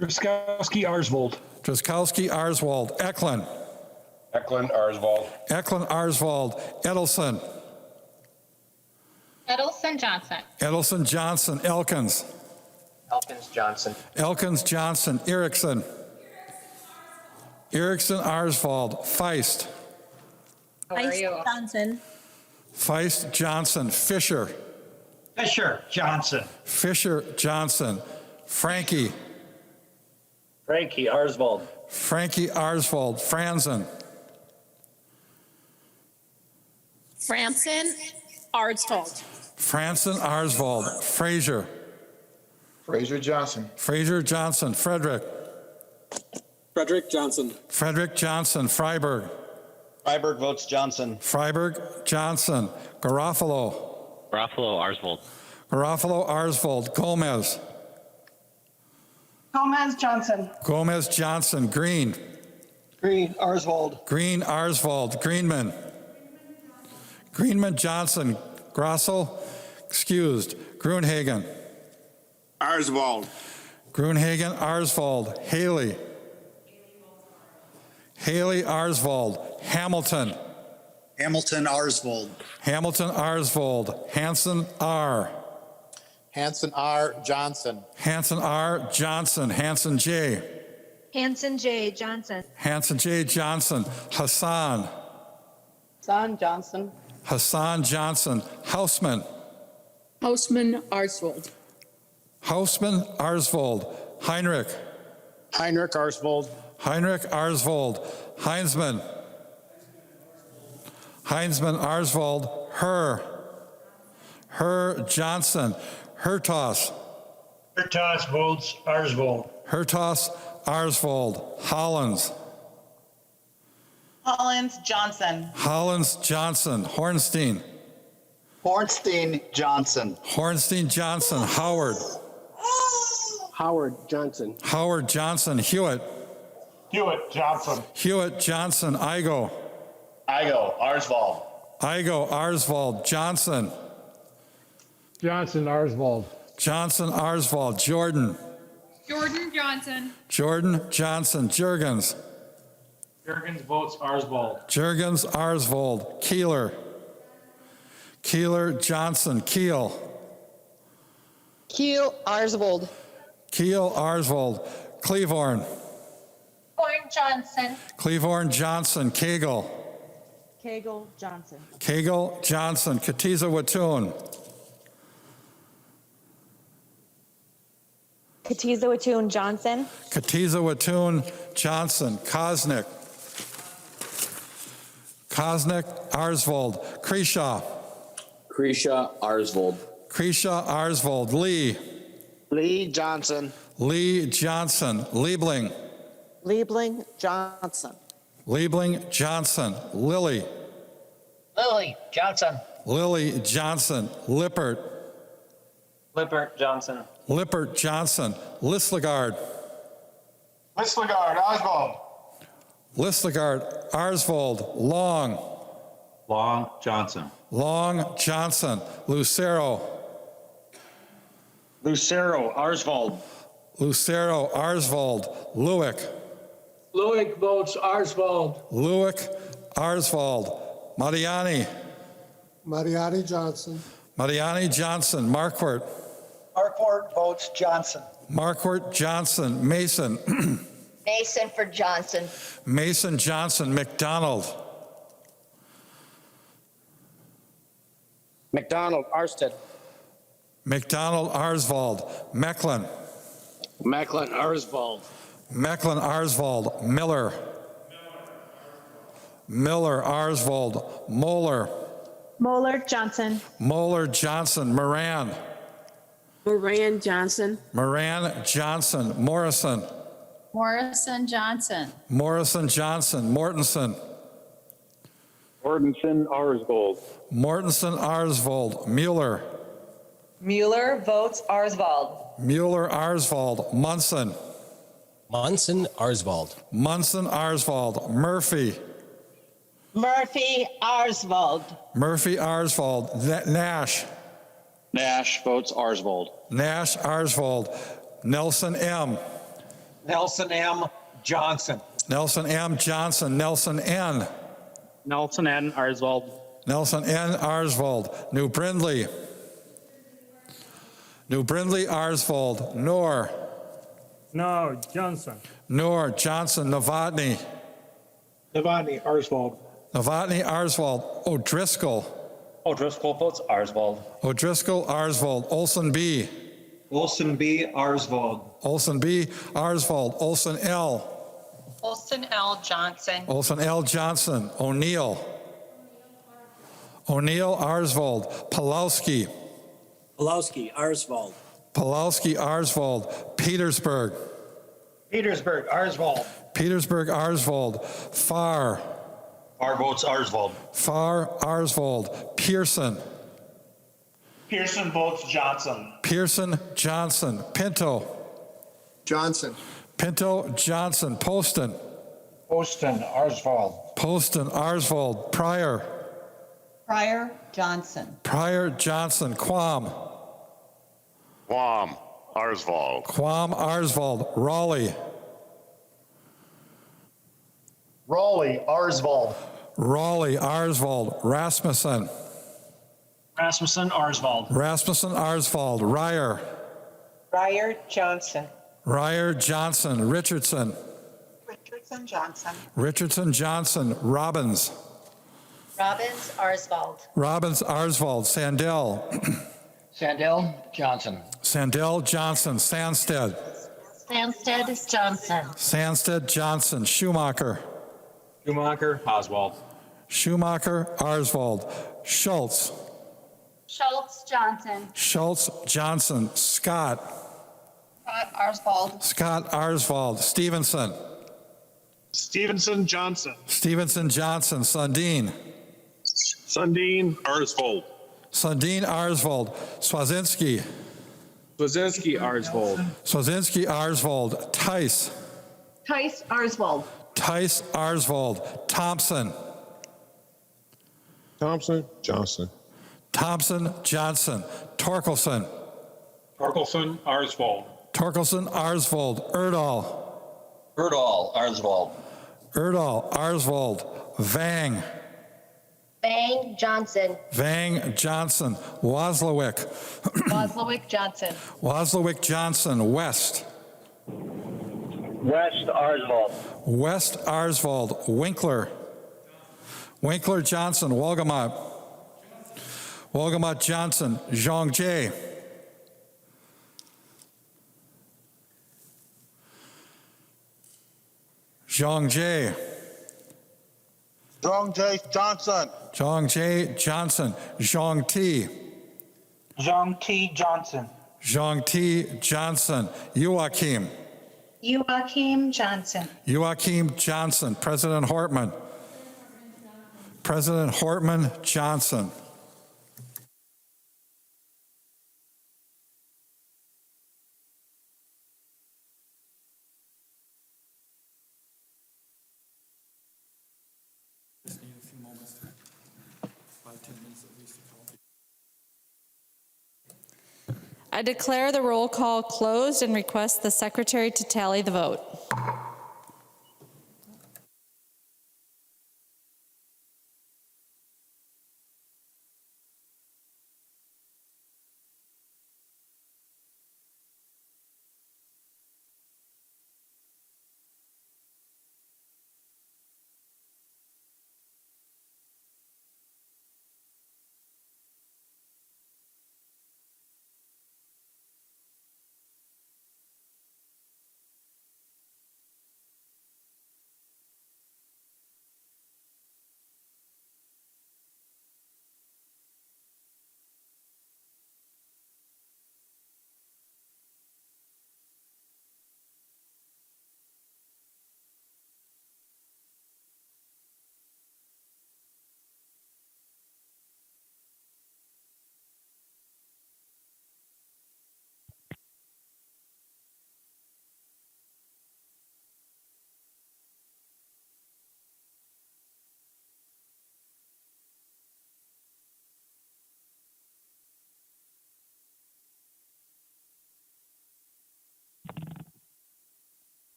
Druskowski Arsvold. Dreskowski Arsvold. Eklund. Eklund Arsvold. Eklund Arsvold. Edelson. Edelson Johnson. Edelson Johnson. Elkins. Elkins Johnson. Elkins Johnson. Erickson. Erickson Arsvold. Feist. How are you? Johnson. Feist Johnson. Fisher. Fisher Johnson. Fisher Johnson. Frankie. Frankie Arsvold. Frankie Arsvold. Franzen. Franson Arsvold. Franson Arsvold. Frazier. Fraser Johnson. Frazier Johnson. Frederick. Frederick Johnson. Frederick Johnson. Freiberg. Freiberg votes Johnson. Freiberg Johnson. Garofalo. Garofalo Arsvold. Garofalo Arsvold. Gomez. Gomez Johnson. Gomez Johnson. Green. Green Arsvold. Green Arsvold. Greenman. Greenman Johnson. Grossel. Excused. Grunhagen. Arsvold. Grunhagen Arsvold. Haley. Haley Arsvold. Hamilton. Hamilton Arsvold. Hamilton Arsvold. Hanson R. Hanson R. Johnson. Hanson R. Johnson. Hanson J. Hanson J. Johnson. Hanson J. Johnson. Hassan. Son Johnson. Hassan Johnson. Hausman. Houseman Arsvold. Hausman Arsvold. Heinrich. Heinrich Arsvold. Heinrich Arsvold. Heinzman. Heinzman Arsvold. Herr Johnson. Hertos. Hertos votes Arsvold. Hertos Arsvold. Hollins. Hollins Johnson. Hollins Johnson. Hornstein. Hornstein Johnson. Hornstein Johnson. Howard. Howard Johnson. Howard Johnson. Hewitt. Hewitt Johnson. Hewitt Johnson. Igo. Igo Arsvold. Igo Arsvold. Johnson. Johnson Arsvold. Johnson Arsvold. Jordan. Jordan Johnson. Jordan Johnson. Jurgens. Jurgens votes Arsvold. Jurgens Arsvold. Keeler. Keeler Johnson. Keel. Keel Arsvold. Keel Arsvold. Cleavorn. Corn Johnson. Cleavorn Johnson. Cagle. Cagle Johnson. Cagle Johnson. Katiza Wattoon. Katiza Wattoon Johnson. Katiza Wattoon Johnson. Kosnick. Kosnick Arsvold. Creshaw. Krisha Arsvold. Creshaw Arsvold. Lee. Lee Johnson. Lee Johnson. Liebling. Liebling Johnson. Liebling Johnson. Lilly. Lily Johnson. Lilly Johnson. Lippert. Lippert Johnson. Lippert Johnson. Listlegard. Listlegard Arsvold. Listlegard Arsvold. Long. Long Johnson. Long Johnson. Lucero. Lucero Arsvold. Lucero Arsvold. Lewick. Lewick votes Arsvold. Lewick Arsvold. Mariani. Mariani Johnson. Mariani Johnson. Marquardt. Marquardt votes Johnson. Marquardt Johnson. Mason. Mason for Johnson. Mason Johnson. McDonald. McDonald Arsted. McDonald Arsvold. Mecklin. Macklin Arsvold. Mecklin Arsvold. Miller. Miller Arsvold. Moeller. Moeller Johnson. Moeller Johnson. Moran. Moran Johnson. Moran Johnson. Morrison. Morrison Johnson. Morrison Johnson. Mortensen. Mortensen Arsvold. Mortensen Arsvold. Mueller. Mueller votes Arsvold. Mueller Arsvold. Munson. Munson Arsvold. Munson Arsvold. Murphy. Murphy Arsvold. Murphy Arsvold. Nash. Nash votes Arsvold. Nash Arsvold. Nelson M. Nelson M. Johnson. Nelson M. Johnson. Nelson N. Nelson N. Arsvold. Nelson N. Arsvold. New Brindley. New Brindley Arsvold. Noor. No, Johnson. Noor Johnson. Novotny. Novotny Arsvold. Novotny, Arsvold, O'Driscoll. O'Driscoll votes Arsvold. O'Driscoll, Arsvold, Olson B. Olson B. Arsvold. Olson B. Arsvold, Olson L. Olson L. Johnson. Olson L. Johnson, O'Neill. O'Neill, Arsvold, Pulowski. Pulowski, Arsvold. Pulowski, Arsvold, Petersburg. Petersburg, Arsvold. Petersburg, Arsvold, Farr. Farr votes Arsvold. Farr, Arsvold, Pearson. Pearson votes Johnson. Pearson, Johnson, Pinto. Johnson. Pinto, Johnson, Poston. Poston, Arsvold. Poston, Arsvold, Pryor. Pryor, Johnson. Pryor, Johnson, Quam. Quam, Arsvold. Quam, Arsvold, Raleigh. Raleigh, Arsvold. Raleigh, Arsvold, Rasmussen. Rasmussen, Arsvold. Rasmussen, Arsvold, Ryer. Pryor, Johnson. Ryer, Johnson, Richardson. Richardson, Johnson. Richardson, Johnson, Robbins. Robbins, Arsvold. Robbins, Arsvold, Sandell. Sandell, Johnson. Sandell, Johnson, Sandsted. Sandsted, Johnson. Sandsted, Johnson, Schumacher. Schumacher, Oswald. Schumacher, Arsvold, Schultz. Schultz, Johnson. Schultz, Johnson, Scott. Arsvold. Scott, Arsvold, Stevenson. Stevenson, Johnson. Stevenson, Johnson, Sundin. Sundin, Arsvold. Sundin, Arsvold, Swazinski. Swazinski, Arsvold. Swazinski, Arsvold, Tice. Tice, Arsvold. Tice, Arsvold, Thompson. Thompson, Johnson. Thompson, Johnson, Torkelson. Torkelson, Arsvold. Torkelson, Arsvold, Erdahl. Erdahl, Arsvold. Erdahl, Arsvold, Vang. Bang, Johnson. Vang, Johnson, Wozlowick. Boslowick, Johnson. Wozlowick, Johnson, West. West, Arsvold. West, Arsvold, Winkler. Winkler, Johnson, Wolgamott. Wolgamott, Johnson, Zhang Jie. Zhang Jie. Zhang J. Johnson. Zhang Jie, Johnson, Zhang T. Zhang T. Johnson. Zhang T. Johnson, Joachim. Joachim Johnson. Joachim Johnson, President Hortman. President Hortman Johnson. I declare the roll call closed and request the secretary to tally the vote.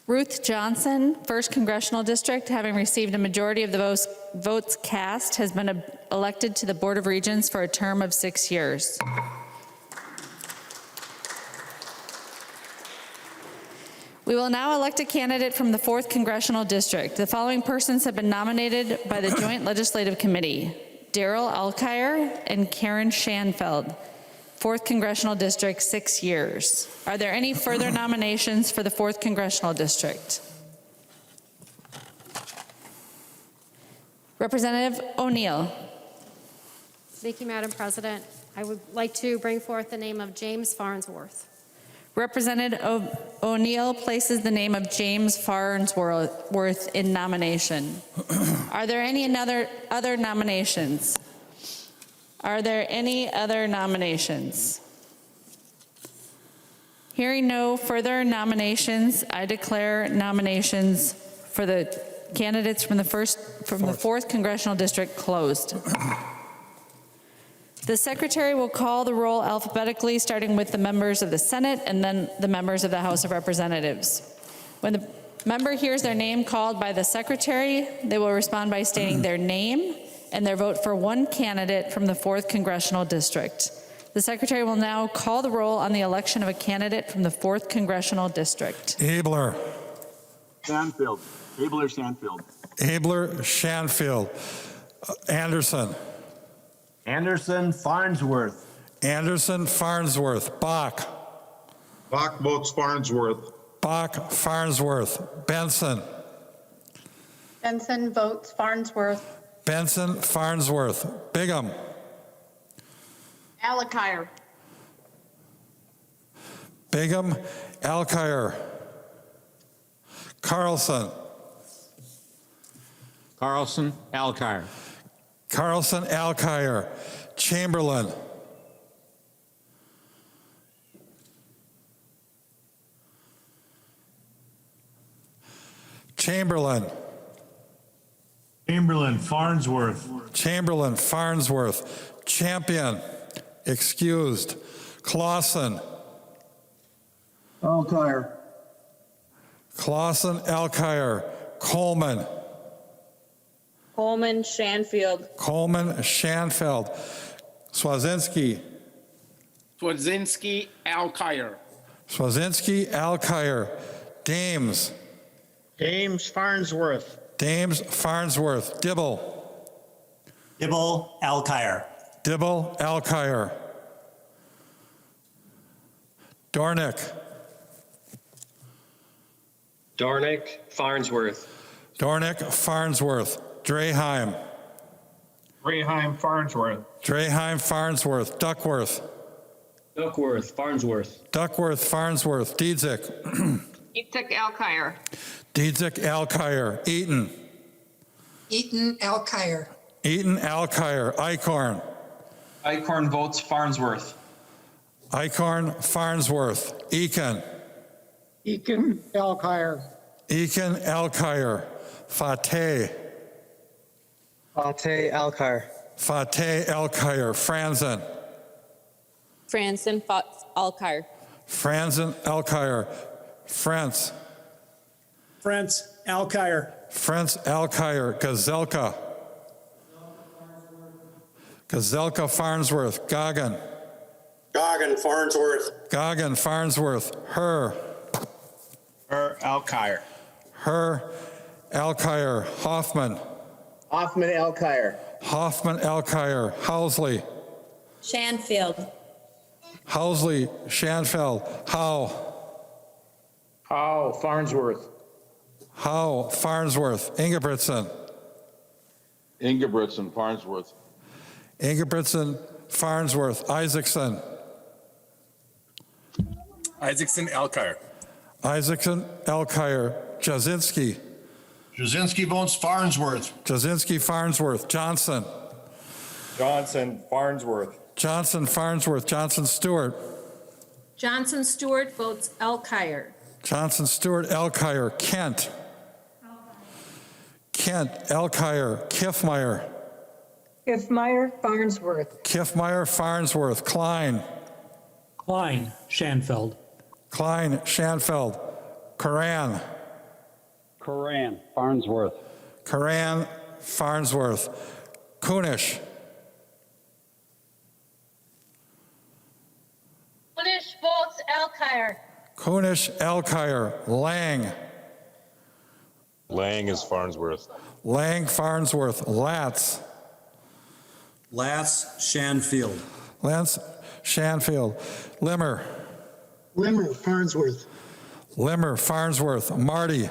Ruth Johnson, 1st Congressional District, having received a majority of the votes cast, has been elected to the Board of Regents for a term of 6 years. We will now elect a candidate from the 4th Congressional District. The following persons have been nominated by the Joint Legislative Committee: Daryl Alkire and Karen Schanfeld, 4th Congressional District, 6 years. Are there any further nominations for the 4th Congressional District? Representative O'Neill. Thank you, Madam President. I would like to bring forth the name of James Farnsworth. Representative O'Neill places the name of James Farnsworth in nomination. Are there any other nominations? Are there any other nominations? Hearing no further nominations, I declare nominations for the candidates from the 4th Congressional District closed. The Secretary will call the roll alphabetically, starting with the members of the Senate and then the members of the House of Representatives. When the member hears their name called by the Secretary, they will respond by stating their name and their vote for one candidate from the 4th Congressional District. The Secretary will now call the roll on the election of a candidate from the 4th Congressional District. Abler. Shanfield. Abler Shanfield. Abler Shanfield. Anderson. Anderson Farnsworth. Anderson Farnsworth. Bach. Bach votes Farnsworth. Bach Farnsworth. Benson. Benson votes Farnsworth. Benson Farnsworth. Bigham. Alkire. Bigham Alkire. Carlson. Carlson, Alkire. Carlson Alkire. Chamberlain. Chamberlain. Chamberlain, Farnsworth. Chamberlain Farnsworth. Champion. Excused. Clausen. Alkire. Clausen Alkire. Coleman. Coleman Shanfield. Coleman Schanfeld. Swazinski. Swazinski Alkire. Swazinski Alkire. Dames. James Farnsworth. Dames Farnsworth. Dibble. Dibble Alkire. Dibble Alkire. Dornick. Dornick Farnsworth. Dornick Farnsworth. Draheim. Reheim Farnsworth. Draheim Farnsworth. Duckworth. Duckworth Farnsworth. Duckworth Farnsworth. Diedzik. Itzek Alkire. Diedzik Alkire. Eaton. Eaton Alkire. Eaton Alkire. Eichhorn. Eichhorn votes Farnsworth. Eichhorn Farnsworth. Eakin. Eakin Alkire. Eakin Alkire. Fateh. Fateh Alkire. Fateh Alkire. Franzen. Franson Alkire. Franzen Alkire. Frantz. France Alkire. Frantz Alkire. Gazelka. Gazelka Farnsworth. Goggin. Goggin Farnsworth. Goggin Farnsworth. Her. Alkire. Her Alkire. Hoffman. Hoffman Alkire. Hoffman Alkire. Housley. Shanfield. Housley Schanfeld. Howe. Howe Farnsworth. Howe Farnsworth. Ingebrigtsen. Ingebrigtsen Farnsworth. Ingebrigtsen Farnsworth. Isaacson. Isaacson Alkire. Isaacson Alkire. Jasinski. Jasinski votes Farnsworth. Jasinski Farnsworth. Johnson. Johnson Farnsworth. Johnson Farnsworth. Johnson Stewart. Johnson Stewart votes Alkire. Johnson Stewart Alkire. Kent. Kent Alkire. Kiffmeyer. Kiffmeyer Farnsworth. Kiffmeyer Farnsworth. Klein. Klein Shanfeld. Klein Schanfeld. Coran. Coran, Farnsworth. Coran, Farnsworth. Kunish. Kunish votes Alkire. Kunish, Alkire. Lang. Lang is Farnsworth. Lang, Farnsworth. Latz. Latz, Shanfield. Lance, Shanfield. Limmer. Limmer, Farnsworth. Limmer, Farnsworth. Marty.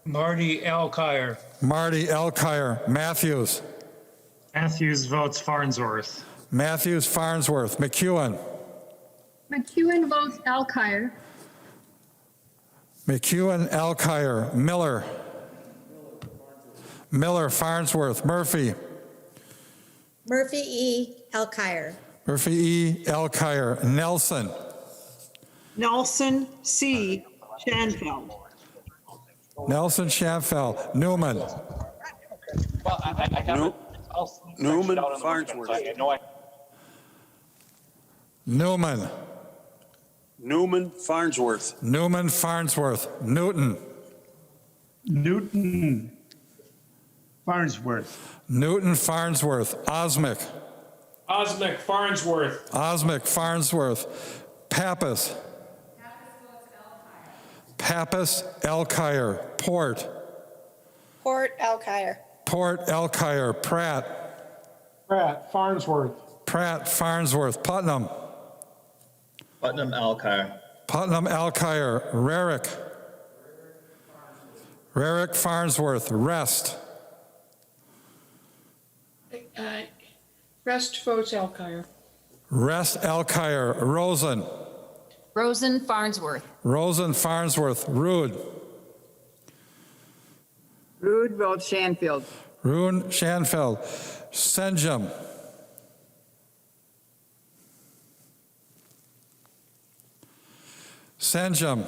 Marty Alkire. Marty, Alkire. Matthews. Matthews votes Farnsworth. Matthews, Farnsworth. McEwen. McEwen votes Alkire. McEwen, Alkire. Miller. Miller, Farnsworth. Murphy. Murphy E. Alkire. Murphy E. Alkire. Nelson. Nelson C. Shanfield. Nelson Shanfeld. Newman. Well, I haven't. Newman, Farnsworth. Newman. Newman, Farnsworth. Newman, Farnsworth. Newton. Newton Farnsworth. Newton, Farnsworth. Osmic. Osmic Farnsworth. Osmic, Farnsworth. Pappas. Pappas, Alkire. Port. Port Alkire. Port, Alkire. Pratt. Pratt Farnsworth. Pratt, Farnsworth. Putnam. Putnam Alkire. Putnam, Alkire. Rarick. Rarick, Farnsworth. Rest. Rest votes Alkire. Rest, Alkire. Rosen. Rosen Farnsworth. Rosen, Farnsworth. Rude. Rude votes Shanfield. Rune, Shanfeld. Senjum. Senjum.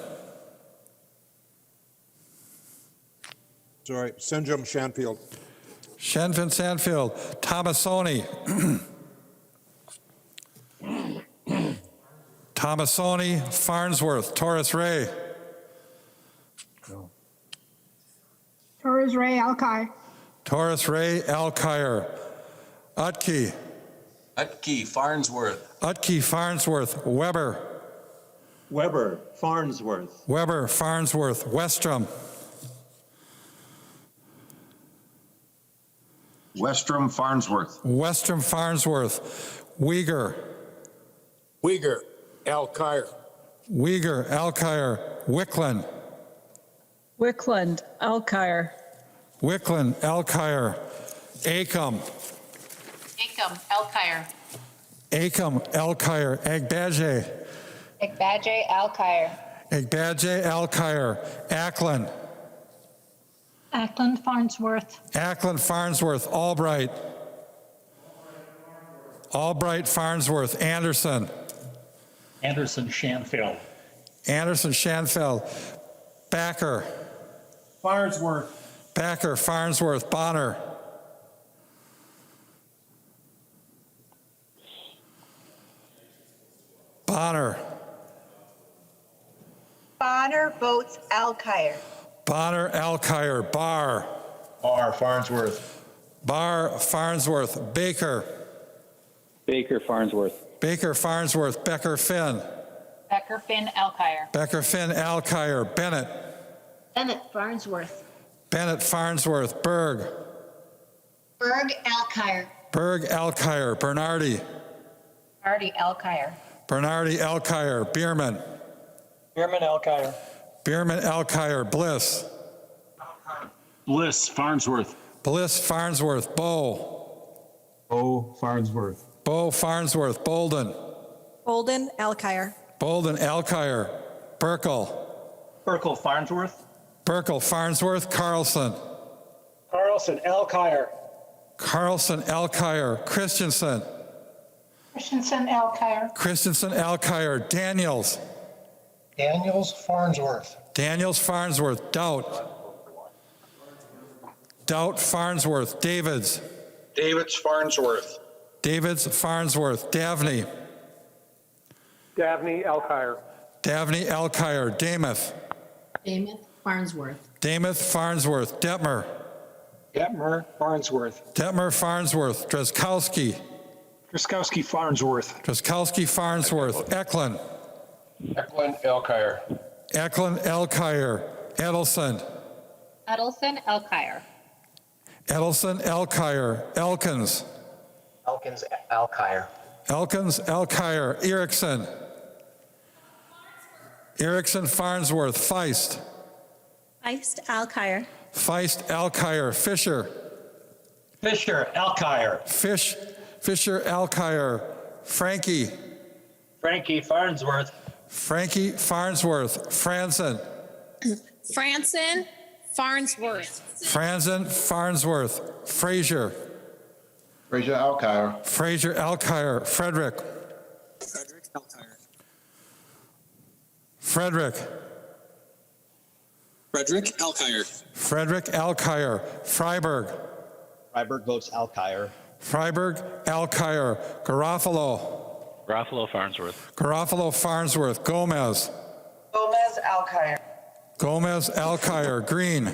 Sorry, Senjum Shanfield. Shenfin Sandfield. Tomasoni. Tomasoni, Farnsworth. Torres Ray. Torres Ray Alkire. Torres Ray, Alkire. Utke. Utke Farnsworth. Utke, Farnsworth. Weber. Weber, Farnsworth. Weber, Farnsworth. Westrom. Westrom, Farnsworth. Westrom, Farnsworth. Uyghur. Uyghur, Alkire. Uyghur, Alkire. Wickland. Wickland Alkire. Wickland, Alkire. Acom. Acom, Alkire. Acom, Alkire. Agbaje. Ekbaje, Alkire. Agbaje, Alkire. Ackland. Ackland, Farnsworth. Ackland, Farnsworth. Albright. Albright, Farnsworth. Anderson. Anderson Shanfield. Anderson, Shanfeld. Backer. Farnsworth. Backer, Farnsworth. Bonner. Bonner. Bonner votes Alkire. Bonner, Alkire. Barr. R. Farnsworth. Barr, Farnsworth. Baker. Baker, Farnsworth. Baker, Farnsworth. Becker, Finn. Becker, Finn, Alkire. Becker, Finn, Alkire. Bennett. Bennett, Farnsworth. Bennett, Farnsworth. Berg. Berg, Alkire. Berg, Alkire. Bernardi. Hardy, Alkire. Bernardi, Alkire. Bierman. Bierman Alkire. Bierman, Alkire. Bliss. Bliss Farnsworth. Bliss, Farnsworth. Bow. O Farnsworth. Bow, Farnsworth. Bolden. Bolden Alkire. Bolden, Alkire. Burkle. Burkle Farnsworth. Burkle, Farnsworth. Carlson. Carlson Alkire. Carlson, Alkire. Christensen. Christensen, Alkire. Christensen, Alkire. Daniels. Daniels Farnsworth. Daniels, Farnsworth. Doubt. Doubt, Farnsworth. Davids. Davids, Farnsworth. Davids, Farnsworth. Davney. Davney Alkire. Davney, Alkire. Damath. Damon, Farnsworth. Damath, Farnsworth. Detmer. Detmer, Farnsworth. Detmer, Farnsworth. Drazkowski. Truskowski, Farnsworth. Drazkowski, Farnsworth. Eklund. Eklund, Alkire. Eklund, Alkire. Edelson. Edelson, Elkire. Edelson, Alkire. Elkins. Elkins, Alkire. Elkins, Alkire. Erickson. Erickson, Farnsworth. Feist. Feist, Alkire. Feist, Alkire. Fisher. Fisher, Alkire. Fisher, Alkire. Frankie. Frankie, Farnsworth. Frankie, Farnsworth. Franzen. Franson, Farnsworth. Franzen, Farnsworth. Frazier. Frazier, Alkire. Frazier, Alkire. Frederick. Frederick. Frederick Alkire. Frederick, Alkire. Freiberg. Freiberg votes Alkire. Freiberg, Alkire. Garofalo. Garofalo Farnsworth. Garofalo, Farnsworth. Gomez. Gomez, Alkire. Gomez, Alkire. Green.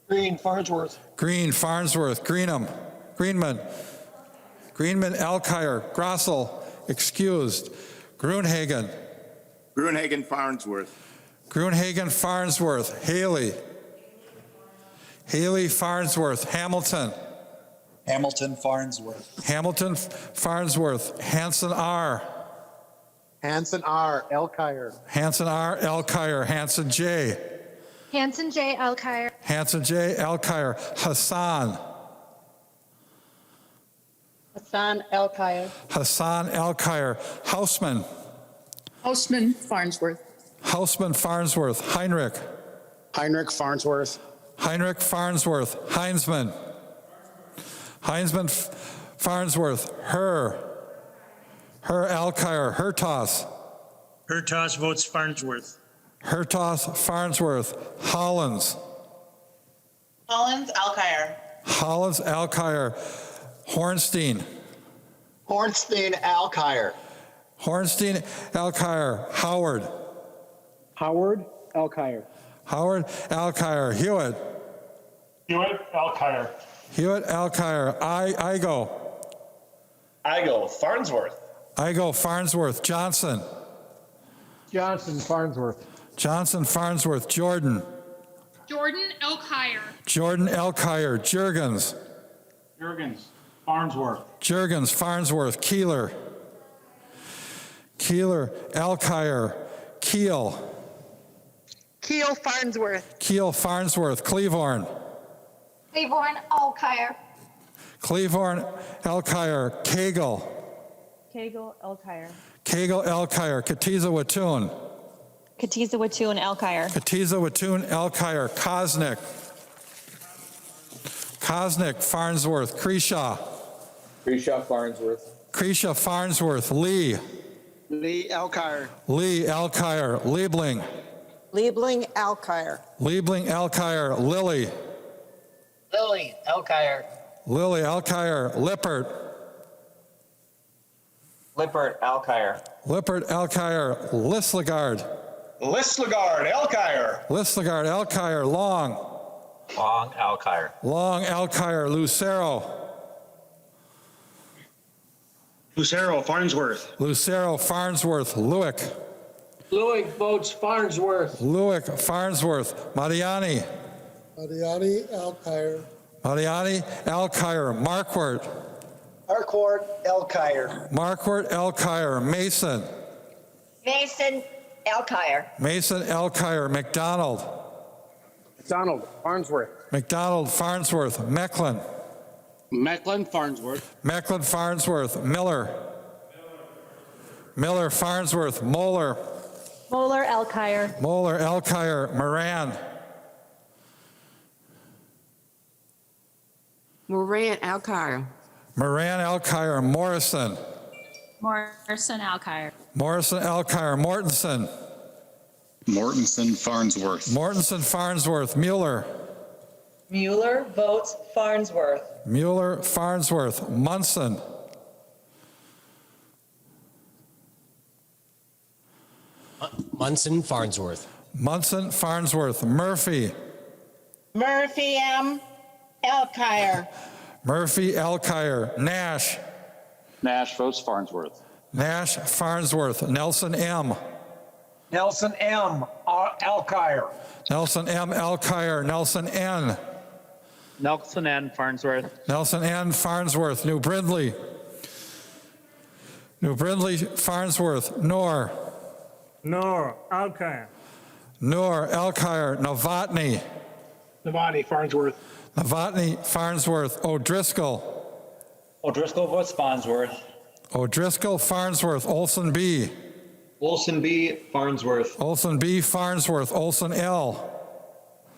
Green, Farnsworth. Green, Farnsworth. Greenman. Greenman, Alkire. Grossel, excused. Grunhagen. Grunhagen, Farnsworth. Grunhagen, Farnsworth. Haley. Farnsworth. Hamilton. Hamilton Farnsworth. Hamilton, Farnsworth. Hanson R. Hanson R. Alkire. Hanson R. Alkire. Hanson J. Hanson J. Alkire. Hanson J. Alkire. Hassan. Hassan, Elkire. Hassan Alkire. Hausman. Houseman, Farnsworth. Hausman, Farnsworth. Heinrich. Heinrich Farnsworth. Heinrich, Farnsworth. Heinzman. Farnsworth. Alkire. Hertos. Hertos votes Farnsworth. Hertos, Farnsworth. Hollins. Hollins, Alkire. Hollins, Alkire. Hornstein. Hornstein, Alkire. Hornstein, Alkire. Howard. Howard, Alkire. Howard, Alkire. Hewitt. Hewitt, Alkire. Hewitt, Alkire. Igo. Igo, Farnsworth. Igo, Farnsworth. Johnson. Johnson, Farnsworth. Johnson, Farnsworth. Jordan. Jordan, Elkire. Jordan, Alkire. Jurgens. Jurgens, Farnsworth. Jurgens, Farnsworth. Keeler, Alkire. Keel. Keel, Farnsworth. Keel, Farnsworth. Cleavorn. Claiborne, Alkire. Cleavorn, Alkire. Cagle. Kegel, Alkire. Cagle, Alkire. Katiza Wattoon. Katiza Wattoon, Alkire. Katiza Wattoon, Alkire. Kosnick, Farnsworth. Creshaw, Farnsworth. Creshaw, Farnsworth. Lee, Alkire. Alkire. Liebling, Alkire. Alkire. Lily, Elkire. Alkire. Lippert, Alkire. Alkire. Lislegard, Alkire. Alkire. Long, Alkire. Lucero, Farnsworth. Farnsworth. Lewick votes Farnsworth. Farnsworth. Mariani, Alkire. Alkire. Marquardt, Alkire. Mason, Alkire. McDonald, Farnsworth. Mecklin, Farnsworth. Miller, Farnsworth. Moeller, Alkire. Alkire. Moran, Alkire. Alkire. Morrison, Alkire. Alkire. Mortensen Farnsworth. Farnsworth. Mueller, votes Farnsworth. Farnsworth. Munson, Munson, Farnsworth. Munson, Farnsworth. Murphy. Murphy M. Alkire. Murphy, Alkire. Nash. Nash votes Farnsworth. Nash, Farnsworth. Nelson M. Nelson M. Alkire. Nelson M. Alkire. Nelson N. Nelson N. Farnsworth. Nelson N. Farnsworth. New Brindley. New Brindley, Farnsworth. Noor. Noor Alkire. Noor, Alkire. Novotny. Novotny, Farnsworth. Novotny, Farnsworth. O'Driscoll. O'Driscoll votes Farnsworth. O'Driscoll, Farnsworth. Olson B. Olson B. Farnsworth. Olson B. Farnsworth. Olson L.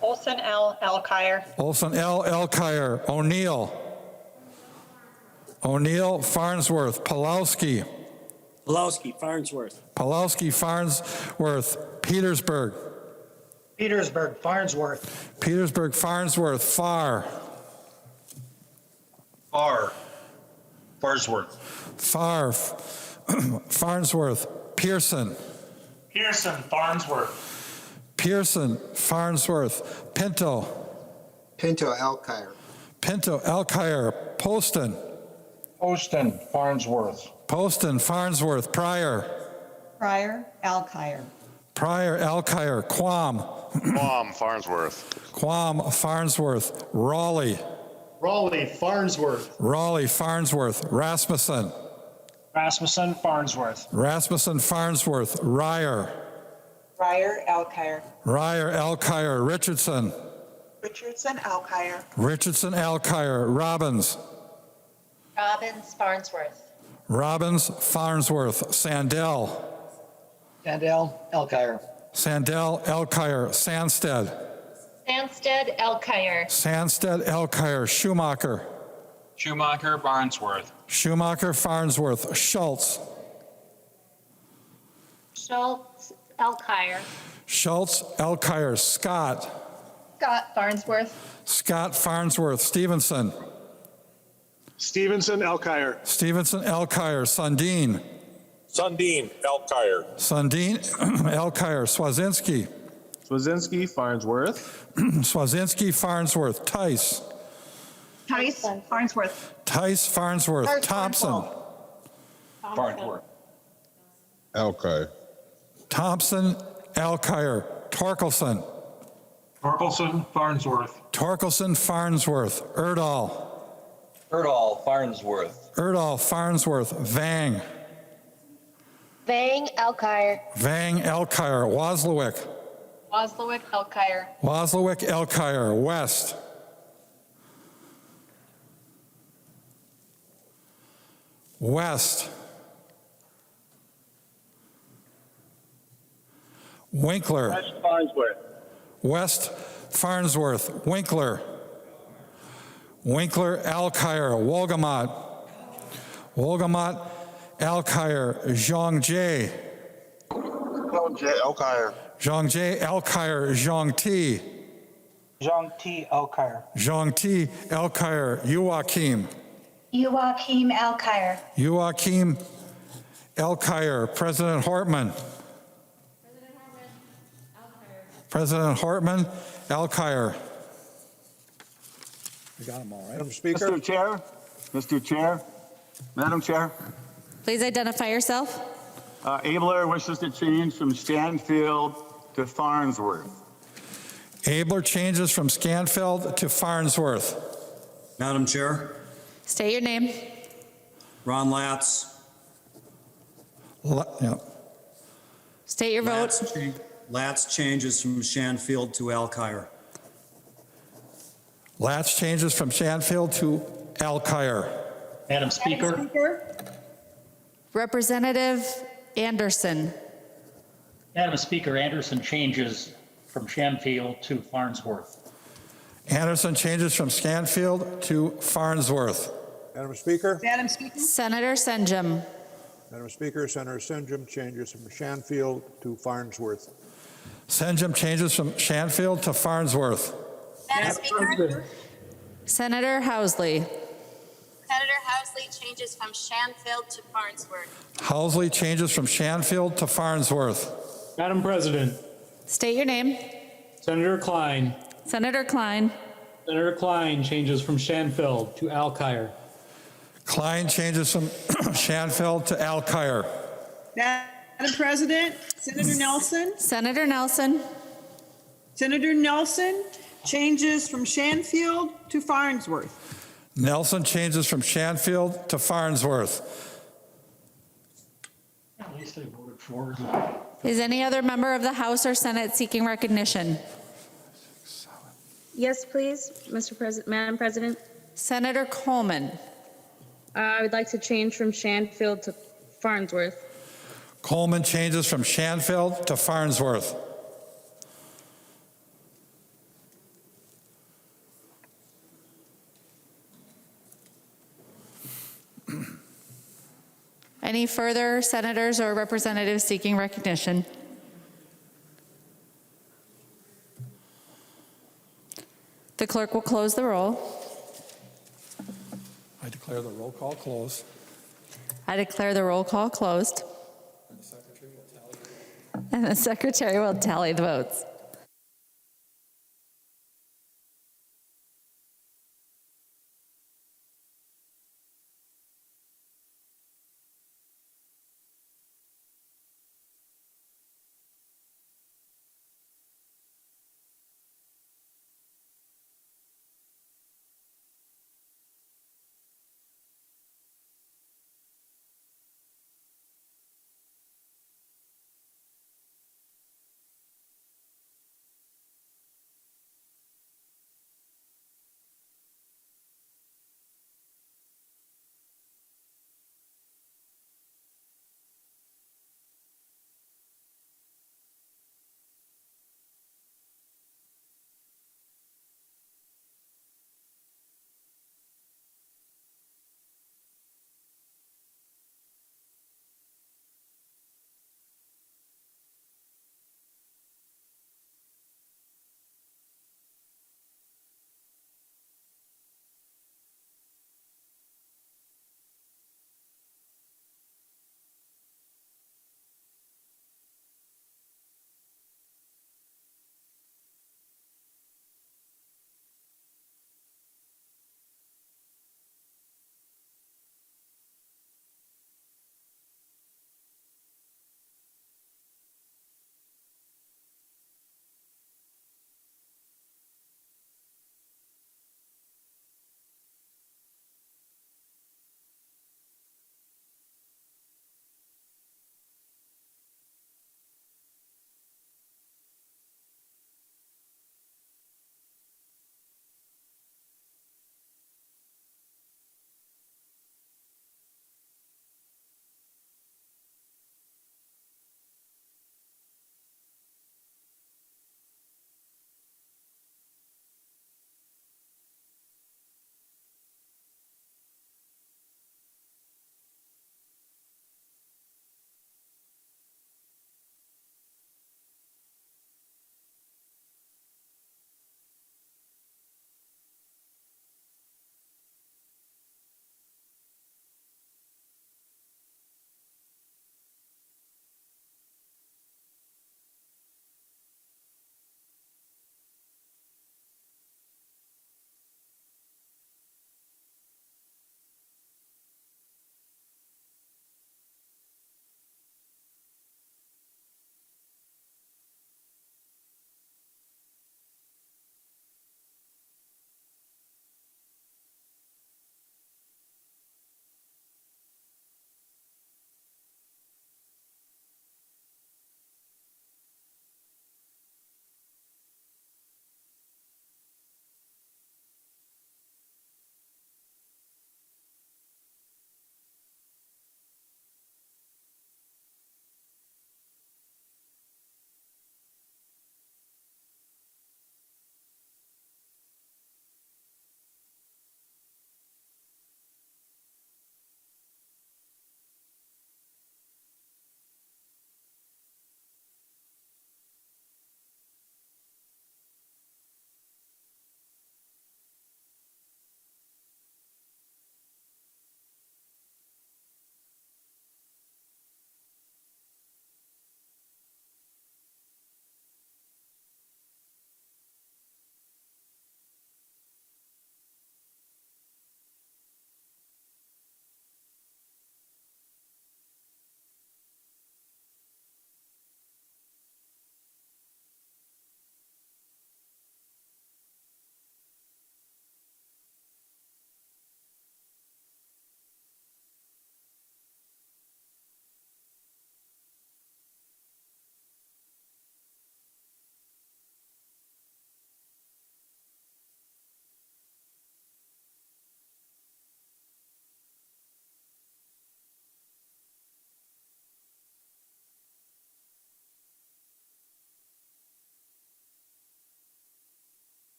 Olson L. Alkire. Olson L. Alkire. O'Neill. O'Neill, Farnsworth. Pulowski. Pulowski, Farnsworth. Pulowski, Farnsworth. Petersburg. Petersburg, Farnsworth. Petersburg, Farnsworth. Farr. Farnsworth. Farr. Farnsworth. Pearson. Pearson, Farnsworth. Pearson, Farnsworth. Pinto. Pinto Alkire. Pinto, Alkire. Poston. Poston, Farnsworth. Poston, Farnsworth. Pryor. Pryor Alkire. Pryor, Alkire. Quam. Quam, Farnsworth. Quam, Farnsworth. Raleigh. Raleigh, Farnsworth. Raleigh, Farnsworth. Rasmussen. Rasmussen, Farnsworth. Rasmussen, Farnsworth. Ryer. Pryor Alkire. Ryer, Alkire. Richardson. Richardson Alkire. Richardson, Alkire. Robbins. Robbins, Farnsworth. Robbins, Farnsworth. Sandell. Sandell, Alkire. Sandell, Alkire. Sandsted. Sandsted, Alkire. Sandsted, Alkire. Schumacher. Schumacher, Farnsworth. Schumacher, Farnsworth. Schultz. Schultz, Alkire. Schultz, Alkire. Scott. Scott, Farnsworth. Scott, Farnsworth. Stevenson. Stevenson, Alkire. Stevenson, Alkire. Sundin. Sundin Alkire. Sundin, Alkire. Swazinski. Swazinski, Farnsworth. Swazinski, Farnsworth. Tice. Tice Farnsworth. Tice, Farnsworth. Thompson. Farnsworth. Alkire. Thompson, Alkire. Torkelson. Torkelson, Farnsworth. Torkelson, Farnsworth. Erdahl. Erdahl, Farnsworth. Erdahl, Farnsworth. Vang. Vang, Alkire. Vang, Alkire. Wozlowick. Oslowick, Alkire. Wozlowick, Alkire. West. West. Winkler. West, Farnsworth. West, Farnsworth. Winkler. Winkler, Alkire. Wolgamott. Wolgamott, Alkire. Zhang Jie. Alkire. Zhang Jie, Alkire. Zhang Ti. Zhang T. Alkire. Zhang Ti, Alkire. Joachim. Joachim, Alkire. Joachim, Alkire. President Hortman. President Hortman, Alkire. We got them all right. Madam Speaker. Mr. Chair, Madam Chair, Please identify yourself. Abler wishes to change from Stanfield to Farnsworth. Abler changes from Scanfeld to Farnsworth. Madam Chair, State your name. Ron Latz. Yeah. State your vote. Latz changes from Shanfield to Alkire. Latz changes from Shanfield to Alkire. Madam Speaker. Representative Anderson. Madam Speaker, Anderson changes from Shanfield to Farnsworth. Anderson changes from Scanfield to Farnsworth. Madam Speaker. Madam Speaker. Senator Senjum. Madam Speaker, Senator Senjum changes from Shanfield to Farnsworth. Senjum changes from Shanfield to Farnsworth. Madam Speaker. Senator Housley. Senator Housley changes from Shanfield to Farnsworth. Housley changes from Shanfield to Farnsworth. Madam President, State your name. Senator Klein. Senator Klein. Senator Klein changes from Shanfield to Alkire. Klein changes from Shanfield to Alkire. Madam President, Senator Nelson. Senator Nelson. Senator Nelson changes from Shanfield to Farnsworth. Nelson changes from Shanfield to Farnsworth. At least I voted for. Is any other member of the House or Senate seeking recognition? Yes, please, Madam President. Senator Coleman. I would like to change from Shanfield to Farnsworth. Coleman changes from Shanfield to Farnsworth. Any further senators or representatives seeking recognition? The clerk will close the roll. I declare the roll call closed. I declare the roll call closed. And the secretary will tally the votes.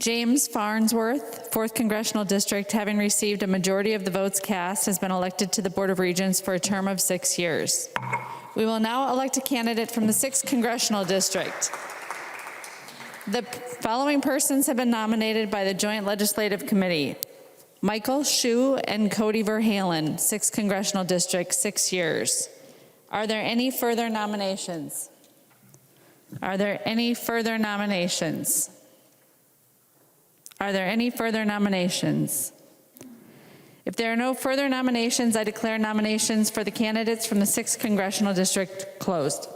James Farnsworth, 4th Congressional District, having received a majority of the votes cast, has been elected to the Board of Regents for a term of 6 years. We will now elect a candidate from the 6th Congressional District. The following persons have been nominated by the Joint Legislative Committee: Michael Shue and Cody Verhalen, 6th Congressional District, 6 years. Are there any further nominations? Are there any further nominations? Are there any further nominations? If there are no further nominations, I declare nominations for the candidates from the 6th Congressional District closed.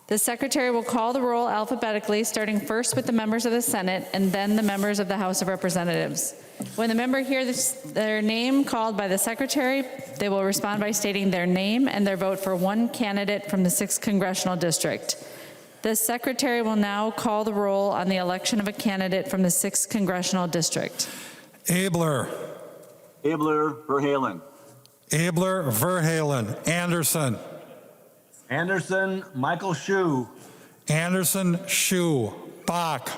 The Secretary will call the roll alphabetically, starting first with the members of the Senate and then the members of the House of Representatives. When the member hears their name called by the Secretary, they will respond by stating their name and their vote for one candidate from the 6th Congressional District. The Secretary will now call the roll on the election of a candidate from the 6th Congressional District. Abler. Verhalen. Abler, Verhalen. Anderson. Anderson, Michael Shue. Anderson, Shue. Bach.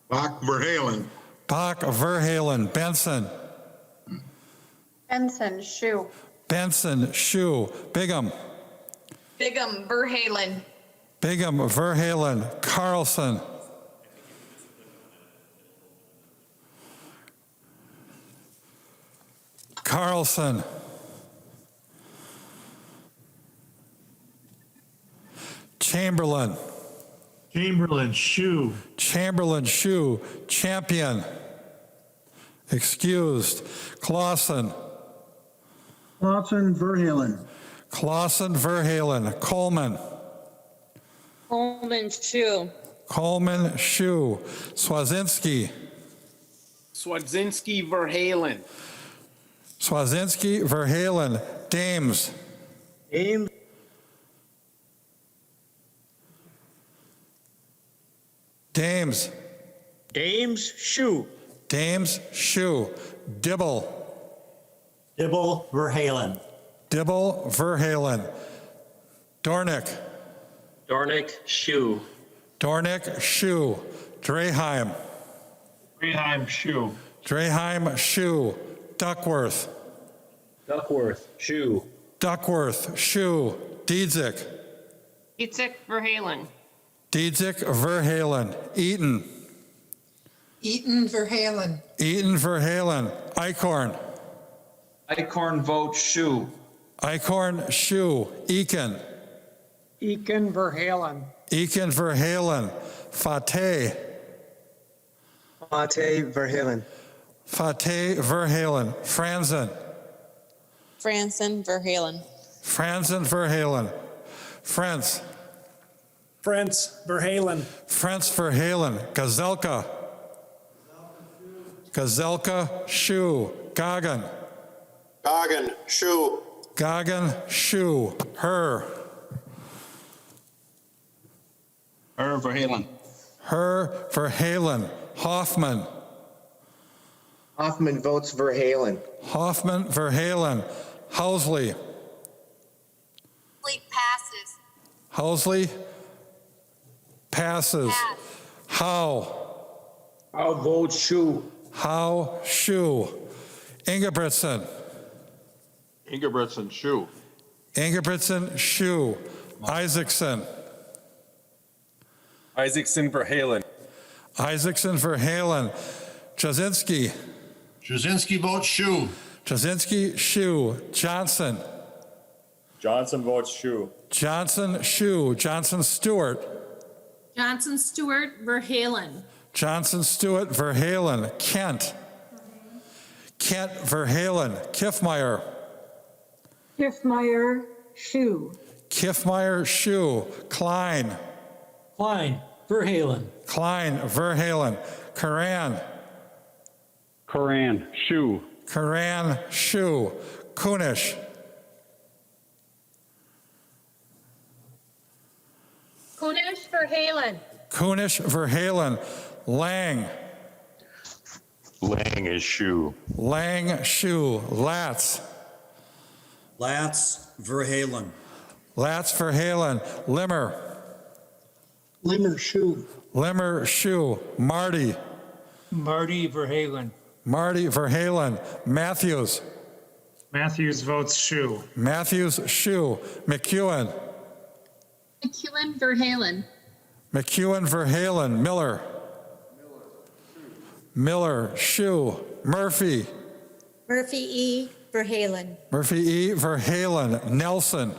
Bach, Verhalen. Bach, Verhalen. Benson. Benson, Shue. Benson, Shue. Bigham. Bigham, Verhalen. Bigham, Verhalen. Carlson. Carlson. Chamberlain. Shue. Chamberlain, Shue. Champion. Excused. Clausen. Verhalen. Clausen, Verhalen. Coleman. Coleman, Shue. Coleman, Shue. Swazinski. Verhalen. Swazinski, Verhalen. Dames. Dames. Shue. Dames, Shue. Dibble. Verhalen. Dibble, Verhalen. Dornick. Shue. Dornick, Shue. Draheim. Shue. Draheim, Shue. Duckworth. Shue. Duckworth, Shue. Diedzik. Verhalen. Diedzik, Verhalen. Eaton. Verhalen. Eaton, Verhalen. Eichhorn. Vote Shue. Eichhorn, Shue. Eakin. Verhalen. Eakin, Verhalen. Fateh. Verhalen. Fateh, Verhalen. Franzen. Franson, Verhalen. Franzen, Verhalen. Frentz. Verhalen. Frentz, Verhalen. Gazelka. Gazelka, Shue. Goggin. Shue. Goggin, Shue. Her. Verhalen. Her, Verhalen. Hoffman. Hoffman votes Verhalen. Hoffman, Verhalen. Housley. Passes. Housley passes. Howe. I'll vote Shue. Howe, Shue. Ingebrigtsen. Shue. Ingebrigtsen, Shue. Isaacson. Verhalen. Isaacson, Verhalen. Jasinski. Jasinski votes Shue. Jasinski, Shue. Johnson. Johnson votes Shue. Johnson, Shue. Johnson, Stewart. Johnson, Stewart, Verhalen. Johnson, Stewart, Verhalen. Kent. Kent, Verhalen. Kiffmeyer. Shue. Kiffmeyer, Shue. Klein. Verhalen. Klein, Verhalen. Curran. Shue. Curran, Shue. Kunish. Kunish, Verhalen. Kunish, Verhalen. Lang. Lang is Shue. Lang, Shue. Latz. Verhalen. Latz, Verhalen. Limmer. Shue. Limmer, Shu. Marty. Marty Verhalen. Marty Verhalen. Matthews. Matthews votes shoe. Matthews, Shu. McEwen. McEwen Verhalen. McEwen Verhalen. Miller. Miller, Shu. Murphy. Murphy E. Verhalen. Murphy E. Verhalen. Nelson.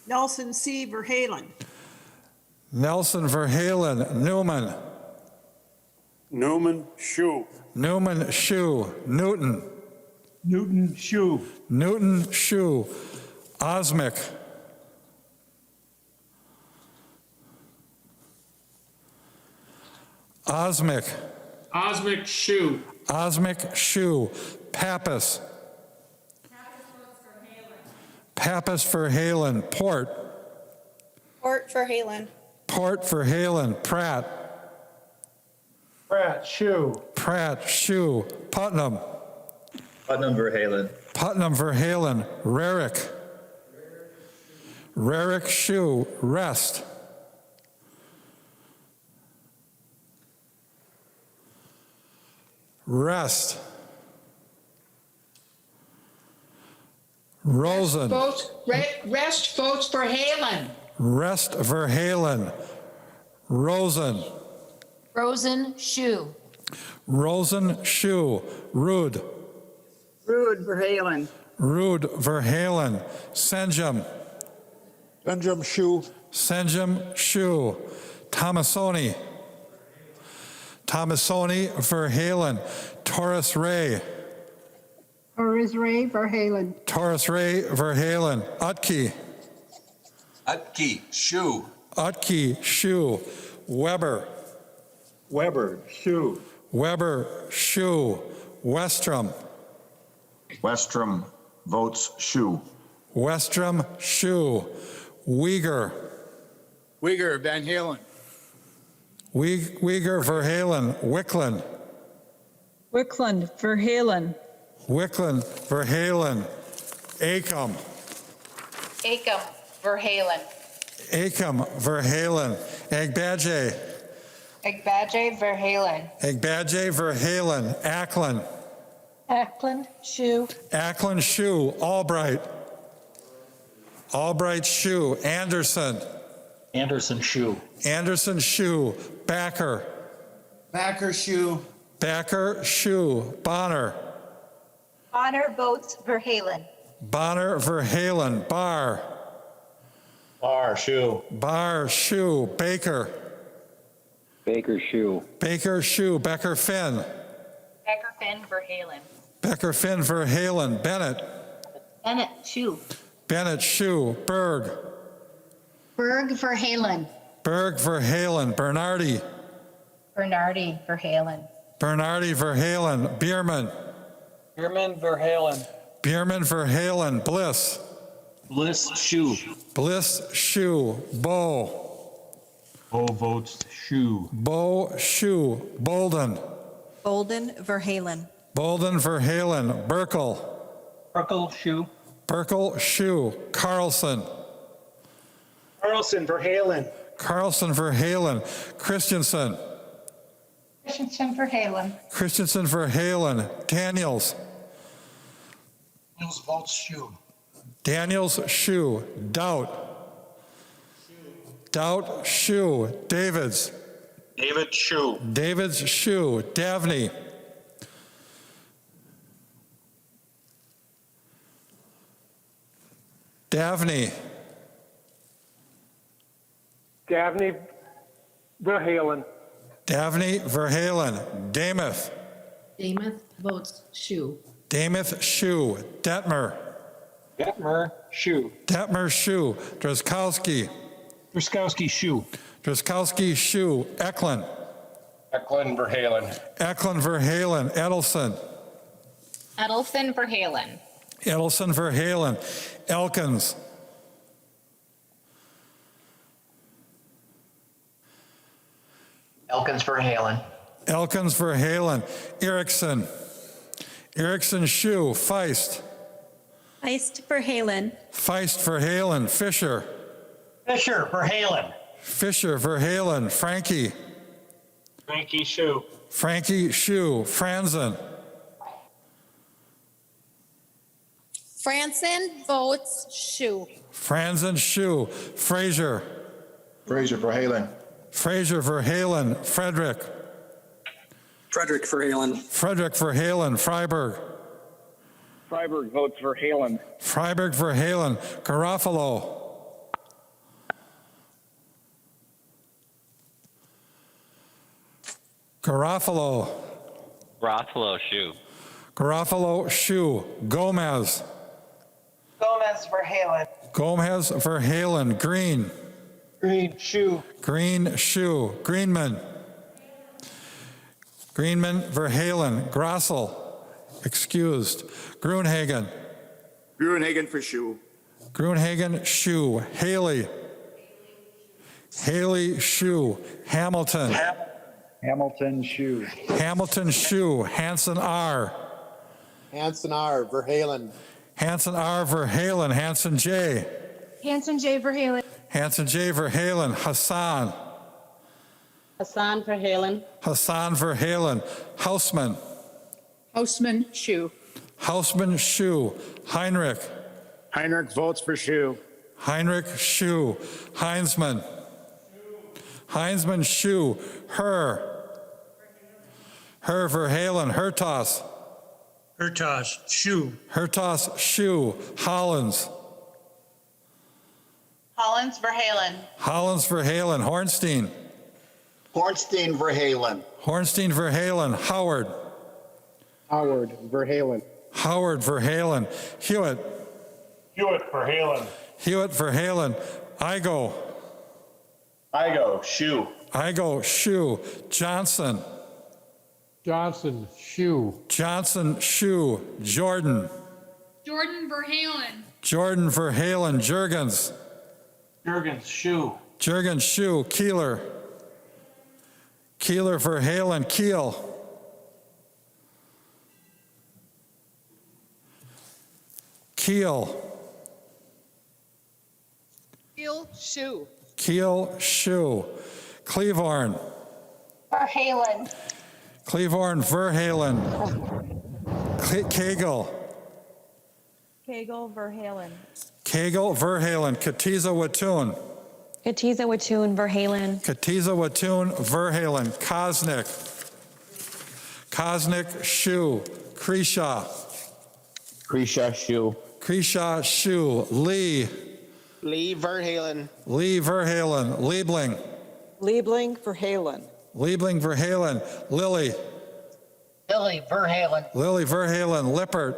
Nelson C. Verhalen. Nelson Verhalen. Newman. Newman, shoe. Newman, Shu. Newton. Newton, shoe. Newton, Shu. Osmic. Osmic. Osmic shoe. Osmic, Shu. Pappas. Pappas Verhalen. Port. Port Verhalen. Port Verhalen. Pratt. Pratt, shoe. Pratt, Shu. Putnam. Putnam Verhalen. Putnam Verhalen. Rarick. Rarick, Shu. Rest. Rest. Rosen. Rest votes Verhalen. Rest Verhalen. Rosen. Rosen Shu. Rosen, Shu. Rude. Rude Verhalen. Rude Verhalen. Senjum. Senjum Shu. Senjum, Shu. Tomasoni. Tomasoni Verhalen. Taurus Ray. Horace Ray Verhalen. Taurus Ray Verhalen. Utke. Utke, shoe. Utke, Shu. Weber. Weber, shoe. Weber, Shu. Westrom. Westrom votes shoe. Westrom, Shu. Uyghur. Uyghur, Van Halen. Uyghur Verhalen. Wicklund. Wickland Verhalen. Wicklund Verhalen. Acom. Acom Verhalen. Acom Verhalen. Agbaje. Agbaje Verhalen. Agbaje Verhalen. Ackland. Ackland Shu. Ackland, Shu. Albright. Albright, Shu. Anderson. Anderson Shu. Anderson, Shu. Backer. Backer Shu. Backer, Shu. Bonner. Bonner votes Verhalen. Bonner Verhalen. Barr. Barr Shu. Barr, Shu. Baker. Baker shoe. Baker, Shu. Becker Finn. Becker Finn Verhalen. Becker Finn Verhalen. Bennett. Bennett Shu. Bennett, Shu. Berg. Berg Verhalen. Berg Verhalen. Bernardi. Bernardi Verhalen. Bernardi Verhalen. Bierman. Bierman Verhalen. Bierman Verhalen. Bliss. Bliss Shu. Bliss, Shu. Bow. Bo votes shoe. Bow, Shu. Bolden. Bolden Verhalen. Bolden Verhalen. Burkle. Urkel Shu. Burkle, Shu. Carlson. Carlson Verhalen. Carlson Verhalen. Christensen. Christensen Verhalen. Christensen Verhalen. Daniels. Daniels votes Shu. Daniels, Shu. Doubt. Doubt, Shu. Davids. David Shu. Davids, Shu. Davney. Davney. Davney Verhalen. Davney Verhalen. Damath. Damath votes Shu. Damath, Shu. Detmer. Detmer Shu. Detmer, Shu. Drzkowski. Truskowski Shu. Drzkowski, Shu. Eklund. Eklund Verhalen. Eklund Verhalen. Edelson. Edelson Verhalen. Edelson Verhalen. Elkins. Elkins Verhalen. Elkins Verhalen. Erickson. Erickson, Shu. Feist. Feist Verhalen. Feist Verhalen. Fisher. Fisher Verhalen. Fisher, Verhalen, Frankie. Frankie Shu. Frankie, Shu, Franzen. Franson votes Shu. Franzen, Shu. Frazier. Fraser Verhalen. Frazier, Verhalen, Frederick. Frederick Verhalen. Frederick Verhalen, Freiberg. Freiberg votes Verhalen. Freiberg, Verhalen, Garofalo. Garofalo. Rothlo Shu. Garofalo, Shu. Gomez. Gomez Verhalen. Gomez, Verhalen, Green. Green Shu. Green, Shu. Greenman. Greenman, Verhalen, Grossel. Excused. Gruenhagen. Gruenhagen for Shu. Gruenhagen, Shu. Haley. Haley, Shu. Hamilton. Hamilton Shu. Hamilton, Shu. Hanson, R. Hanson R. Verhalen. Hanson, R. Verhalen. Hanson, J. Hanson J. Verhalen. Hanson, J. Verhalen. Hassan. Hassan Verhalen. Hassan, Verhalen. Hausman. Houseman Shu. Hausman, Shu. Heinrich. Heinrich votes for Shu. Heinrich, Shu. Heinzman. Heinzman, Shu. Her. Her, Verhalen. Hertas. Hertosh Shu. Hertas, Shu. Hollins. Hollins Verhalen. Hollins, Verhalen. Hornstein. Hornstein Verhalen. Hornstein, Verhalen. Howard. Howard Verhalen. Howard, Verhalen. Hewitt. Hewitt Verhalen. Hewitt, Verhalen. Igo. Igo Shu. Igo, Shu. Johnson. Johnson Shu. Johnson, Shu. Jordan. Jordan Verhalen. Jordan, Verhalen. Jurgens. Jurgens Shu. Jurgens, Shu. Keeler. Keeler, Verhalen. Keel. Keel. Keel Shu. Keel, Shu. Cleavorn. Verhalen. Cleavorn, Verhalen. Kegel. Kegel Verhalen. Kegel, Verhalen. Katiza, Watun. Katiza Watun Verhalen. Katiza, Watun, Verhalen. Kosnick. Kosnick, Shu. Krisha. Krisha Shu. Krisha, Shu. Lee. Lee Verhalen. Lee, Verhalen. Liebling. Liebling Verhalen. Liebling, Verhalen. Lily. Billy Verhalen. Lily, Verhalen. Lippert.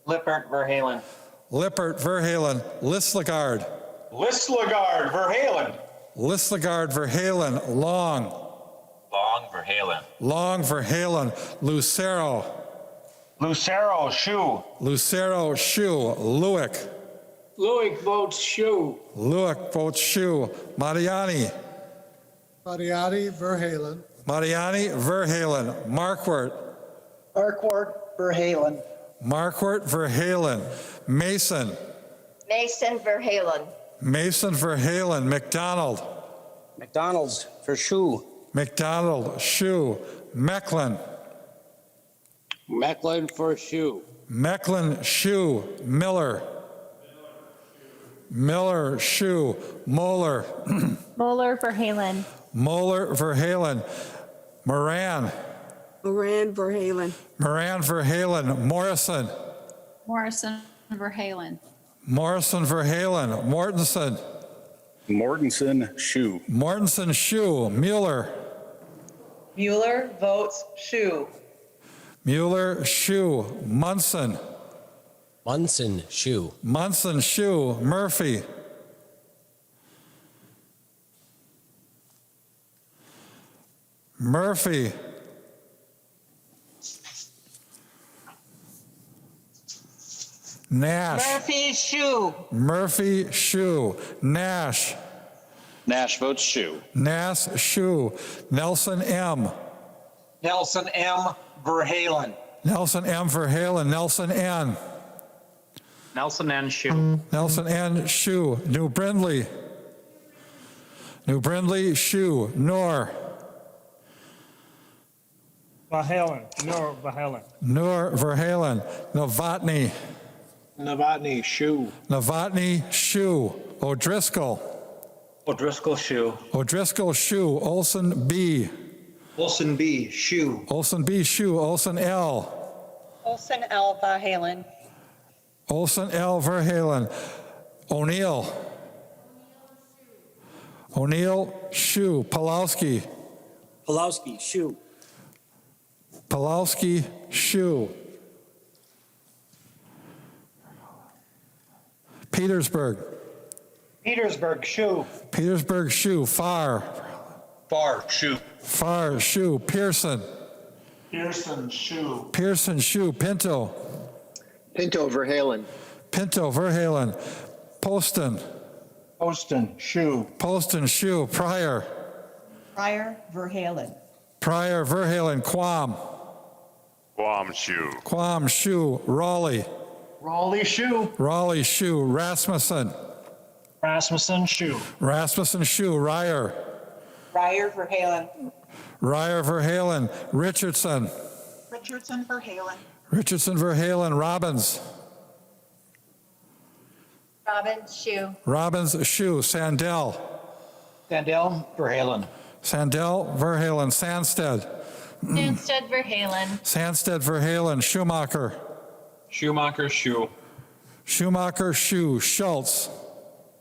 Lippert Verhalen. Lippert, Verhalen. Listlegard. Listlegard Verhalen. Listlegard, Verhalen. Long. Long Verhalen. Long, Verhalen. Lucero. Lucero Shu. Lucero, Shu. Lewick. Lewick votes Shu. Lewick votes Shu. Mariani. Mariani Verhalen. Mariani, Verhalen. Markwart. Markwart Verhalen. Markwart, Verhalen. Mason. Mason Verhalen. Mason, Verhalen. McDonald. McDonald's for Shu. McDonald, Shu. Mecklin. Mecklin for Shu. Mecklin, Shu. Miller. Miller, Shu. Moeller. Moeller Verhalen. Moeller, Verhalen. Moran. Moran Verhalen. Moran, Verhalen. Morrison. Morrison Verhalen. Morrison, Verhalen. Mortensen. Mortensen Shu. Mortensen, Shu. Mueller. Mueller votes Shu. Mueller, Shu. Munson. Munson Shu. Munson, Shu. Murphy. Murphy. Nash. Murphy Shu. Murphy, Shu. Nash. Nash votes Shu. Nash, Shu. Nelson, M. Nelson M. Verhalen. Nelson, M. Verhalen. Nelson, N. Nelson N. Shu. Nelson, N. Shu. New Brindley. New Brindley, Shu. Noor. Verhalen. Noor Verhalen. Noor Verhalen. Novotny. Novotny Shu. Novotny, Shu. O'Driscoll. O'Driscoll Shu. O'Driscoll, Shu. Olson, B. Olson B. Shu. Olson, B. Shu. Olson, L. Olson L. Verhalen. Olson, L. Verhalen. O'Neill. O'Neill, Shu. Pulowski. Pulowski, Shu. Pulowski, Shu. Petersburg. Petersburg Shu. Petersburg, Shu. Farr. Farr Shu. Farr, Shu. Pearson. Pearson Shu. Pearson, Shu. Pinto. Pinto Verhalen. Pinto, Verhalen. Poston. Poston Shu. Poston, Shu. Pryor. Pryor Verhalen. Pryor, Verhalen. Quam. Guam Shu. Quam, Shu. Raleigh. Raleigh Shu. Raleigh, Shu. Rasmussen. Rasmussen Shu. Rasmussen, Shu. Ryer. Pryor Verhalen. Ryer, Verhalen. Richardson. Richardson Verhalen. Richardson, Verhalen. Robbins. Robbins Shu. Robbins, Shu. Sandell. Sandell Verhalen. Sandell, Verhalen. Sandsted. Sandsted Verhalen. Sandsted, Verhalen. Schumacher. Schumacher Shu. Schumacher, Shu. Schultz.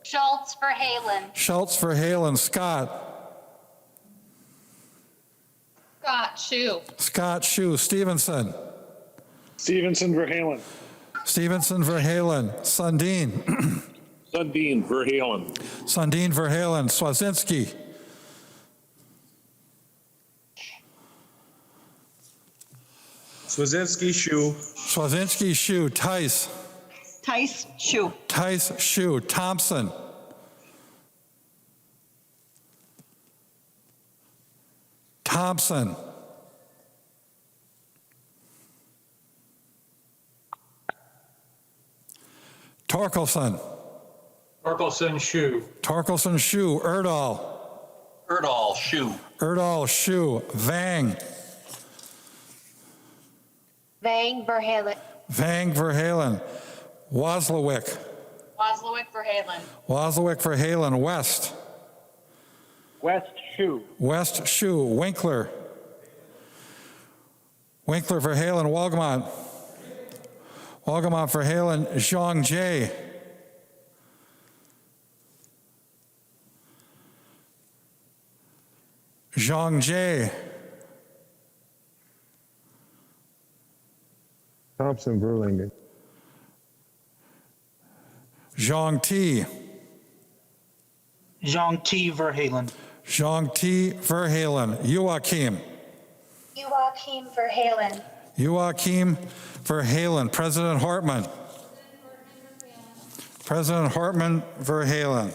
Schultz Verhalen. Schultz, Verhalen. Scott. Scott Shu. Scott, Shu. Stevenson. Stevenson Verhalen. Stevenson, Verhalen. Sundin. Sundin Verhalen. Sundin, Verhalen. Swazinski. Swazinski, Shu. Swazinski, Shu. Tice. Tice Shu. Tice, Shu. Thompson. Thompson. Torkelson. Torkelson Shu. Torkelson, Shu. Erdahl. Erdahl Shu. Erdahl, Shu. Vang. Vang Verhalen. Vang, Verhalen. Waslowick. Oslowick Verhalen. Waslowick, Verhalen. West. West Shu. West, Shu. Winkler. Winkler, Verhalen. Walgamont. Walgamont, Verhalen. Zhang Jie. Zhang Jie. Thompson Verlingen. Zhang Ti. Zhang T Verhalen. Zhang Ti, Verhalen. Joachim. Joachim Verhalen. Joachim Verhalen. President Hartman. President Hartman, Verhalen.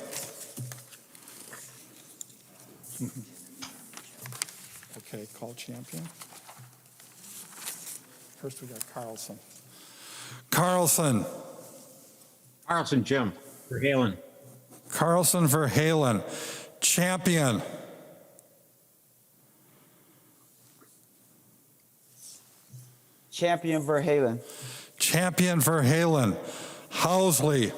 Okay, call champion. First we got Carlson. Carlson. Carlson Jim Verhalen. Carlson, Verhalen. Champion. Champion Verhalen. Champion, Verhalen. Housley.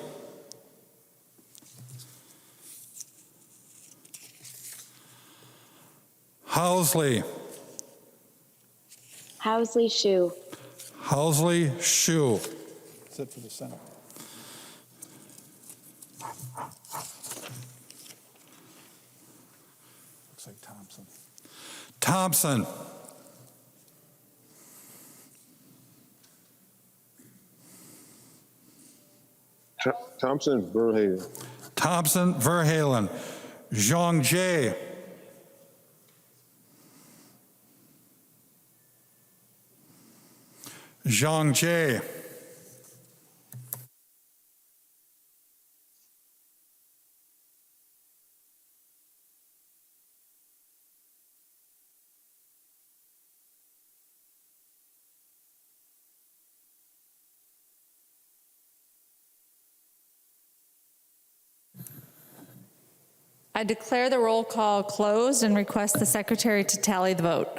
Housley. Housley Shu. Housley, Shu. That's it for the Senate. Looks like Thompson. Thompson. Thompson Verhalen. Thompson, Verhalen. Zhang Jie. Zhang Jie. I declare the roll call closed and request the secretary to tally the vote.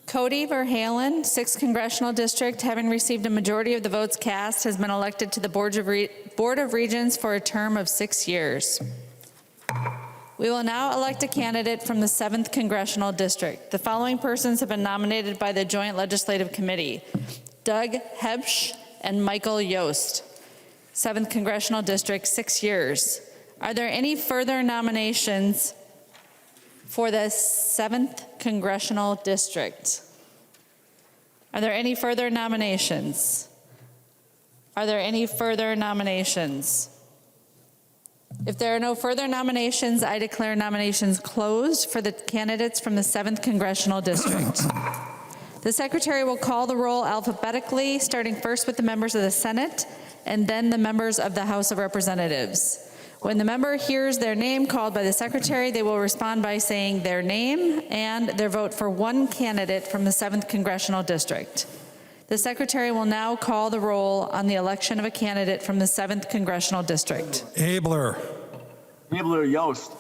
Cody Verhalen, 6th Congressional District, having received a majority of the votes cast, has been elected to the Board of Regents for a term of 6 years. We will now elect a candidate from the 7th Congressional District. The following persons have been nominated by the Joint Legislative Committee: Doug Hebsch and Michael Yost. 7th Congressional District, 6 years. Are there any further nominations for the 7th Congressional District? Are there any further nominations? Are there any further nominations? If there are no further nominations, I declare nominations closed for the candidates from the 7th Congressional District. The Secretary will call the roll alphabetically, starting first with the members of the Senate and then the members of the House of Representatives. When the member hears their name called by the secretary, they will respond by saying their name and their vote for one candidate from the 7th Congressional District. The secretary will now call the roll on the election of a candidate from the 7th Congressional District. Abler. Abler Yost.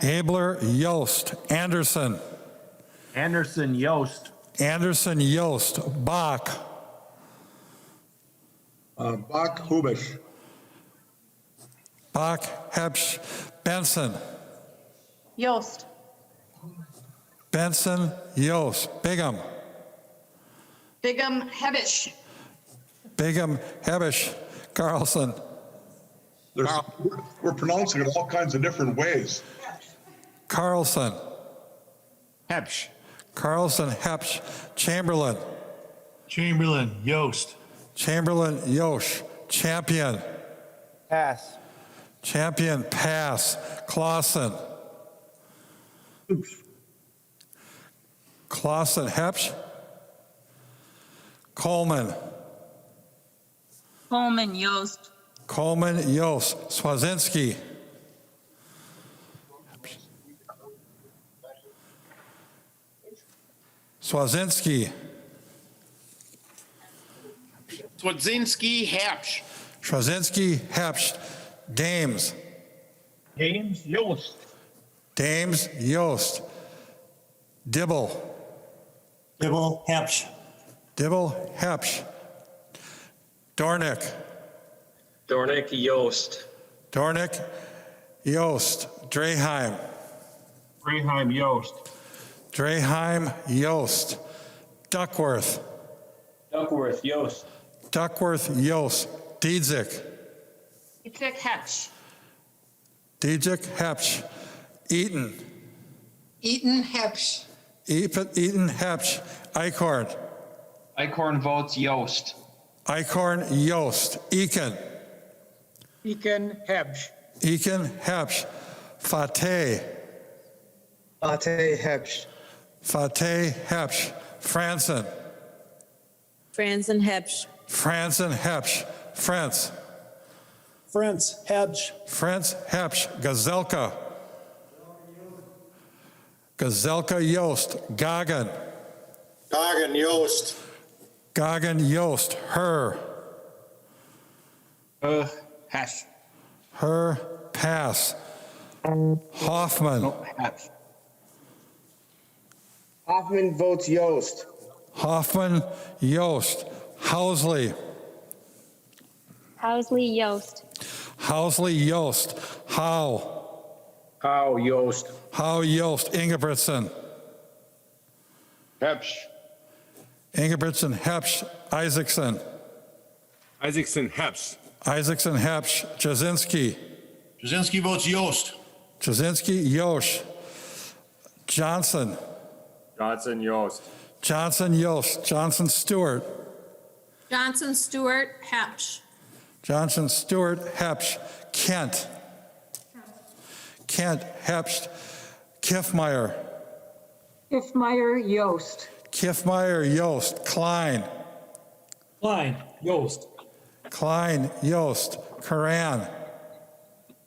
Abler Yost. Anderson. Anderson Yost. Anderson Yost. Bach. Bach Hubish. Bach Hebsch. Benson. Yost. Benson Yost. Bigham. Bigham Hebish. Bigham Hebish. Carlson. We're pronouncing it all kinds of different ways. Carlson. Hebsch. Carlson Hebsch. Chamberlain. Chamberlain Yost. Chamberlain Yosh. Champion. Pass. Champion Pass. Clausen. Clausen Hebsch. Coleman. Coleman Yost. Coleman Yost. Swazinski. Swazinski. Swadzinski Hebsch. Swazinski Hebsch. Dames. James Yost. Dames Yost. Dibble. Dibble Hebsch. Dibble Hebsch. Dornick. Dornick Yost. Dornick Yost. Draheim. Freeheim Yost. Draheim Yost. Duckworth. Duckworth Yost. Duckworth Yost. Diedzik. Itzek Hebsch. Diedzik Hebsch. Eaton. Eaton Hebish. Eaton Hebsch. Eichhorn. Eichhorn votes Yost. Eichhorn Yost. Eakin. Eakin Hebsch. Eakin Hebsch. Fateh. Ate Hebsch. Fateh Hebsch. Franzen. Franzen Hebsch. Franzen Hebsch. Frantz. Frantz Hebsch. Frantz Hebsch. Gazelka. Gazelka Yost. Gagan. Hagen Yost. Gagan Yost. Her. Hash. Her Pass. Hoffman. Hash. Hoffman votes Yost. Hoffman Yost. Housley. Housley Yost. Housley Yost. Howe. Howe Yost. Howe Yost. Ingebrigtsen. Hebsch. Ingebrigtsen Hebsch. Isaacson. Isaacson Hebsch. Isaacson Hebsch. Jasinski. Jasinski votes Yost. Jasinski Yosh. Johnson. Johnson Yost. Johnson Yost. Johnson Stewart. Johnson Stewart Hebsch. Johnson Stewart Hebsch. Kent. Kent Hebsch. Kiffmeyer. Kiffmeyer Yost. Kiffmeyer Yost. Klein. Klein Yost. Klein Yost. Karan.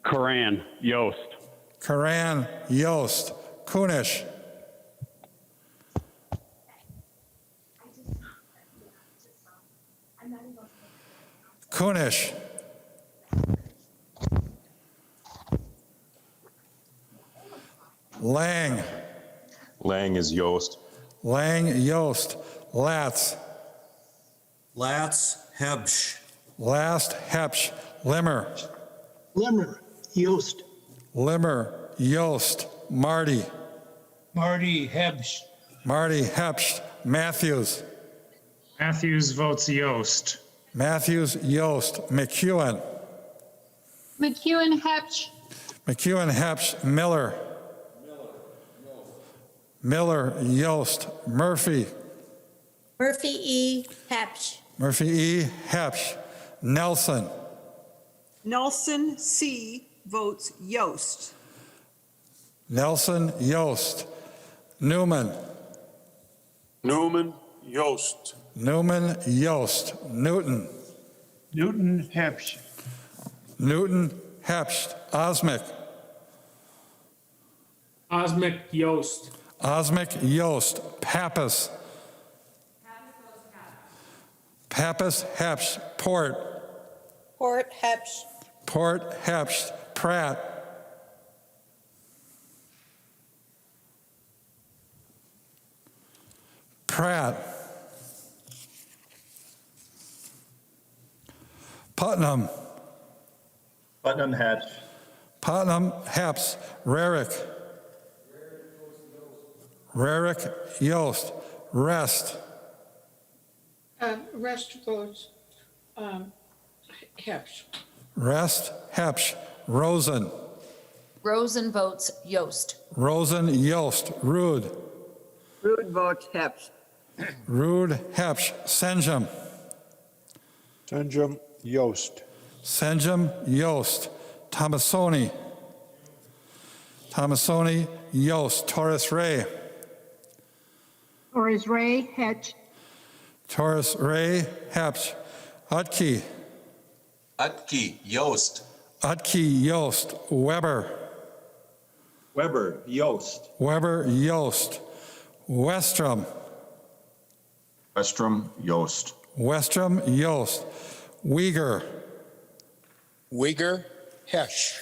Karan Yost. Karan Yost. Kunish. Kunish. Lang. Lang is Yost. Lang Yost. Latz. Latz Hebsch. Last Hebsch. Limmer. Limmer Yost. Limmer Yost. Marty. Marty Hebsch. Marty Hebsch. Matthews. Matthews votes Yost. Matthews Yost. McEwen. McEwen Hebsch. McEwen Hebsch. Miller. Miller Yost. Murphy. Murphy E. Hebsch. Murphy E. Hebsch. Nelson. Nelson C. votes Yost. Nelson Yost. Newman. Newman Yost. Newman Yost. Newton. Newton Hebsch. Newton Hepst. Osmic. Osmic Yost. Osmic Yost. Pappas. Pappas Hepst. Port. Port Hepsh. Port Hepst. Pratt. Pratt. Putnam. Putnam Hatch. Putnam Heps. Rarick. Rarick Yost. Rest. Rest votes, Hepsh. Rest Hepsh. Rosen. Rosen votes Yost. Rosen Yost. Rude. Rude votes Hepsh. Rude Hepsh. Senjum. Senjum Yost. Senjum Yost. Tomasoni. Tomasoni Yost. Torres Ray. Or is Ray Hetch? Torres Ray Hepsh. Utke. Utke, Yost. Utke Yost. Weber. Weber Yost. Weber Yost. Westrom. Westrom Yost. Westrom Yost. Uyghur. Uyghur Hesh.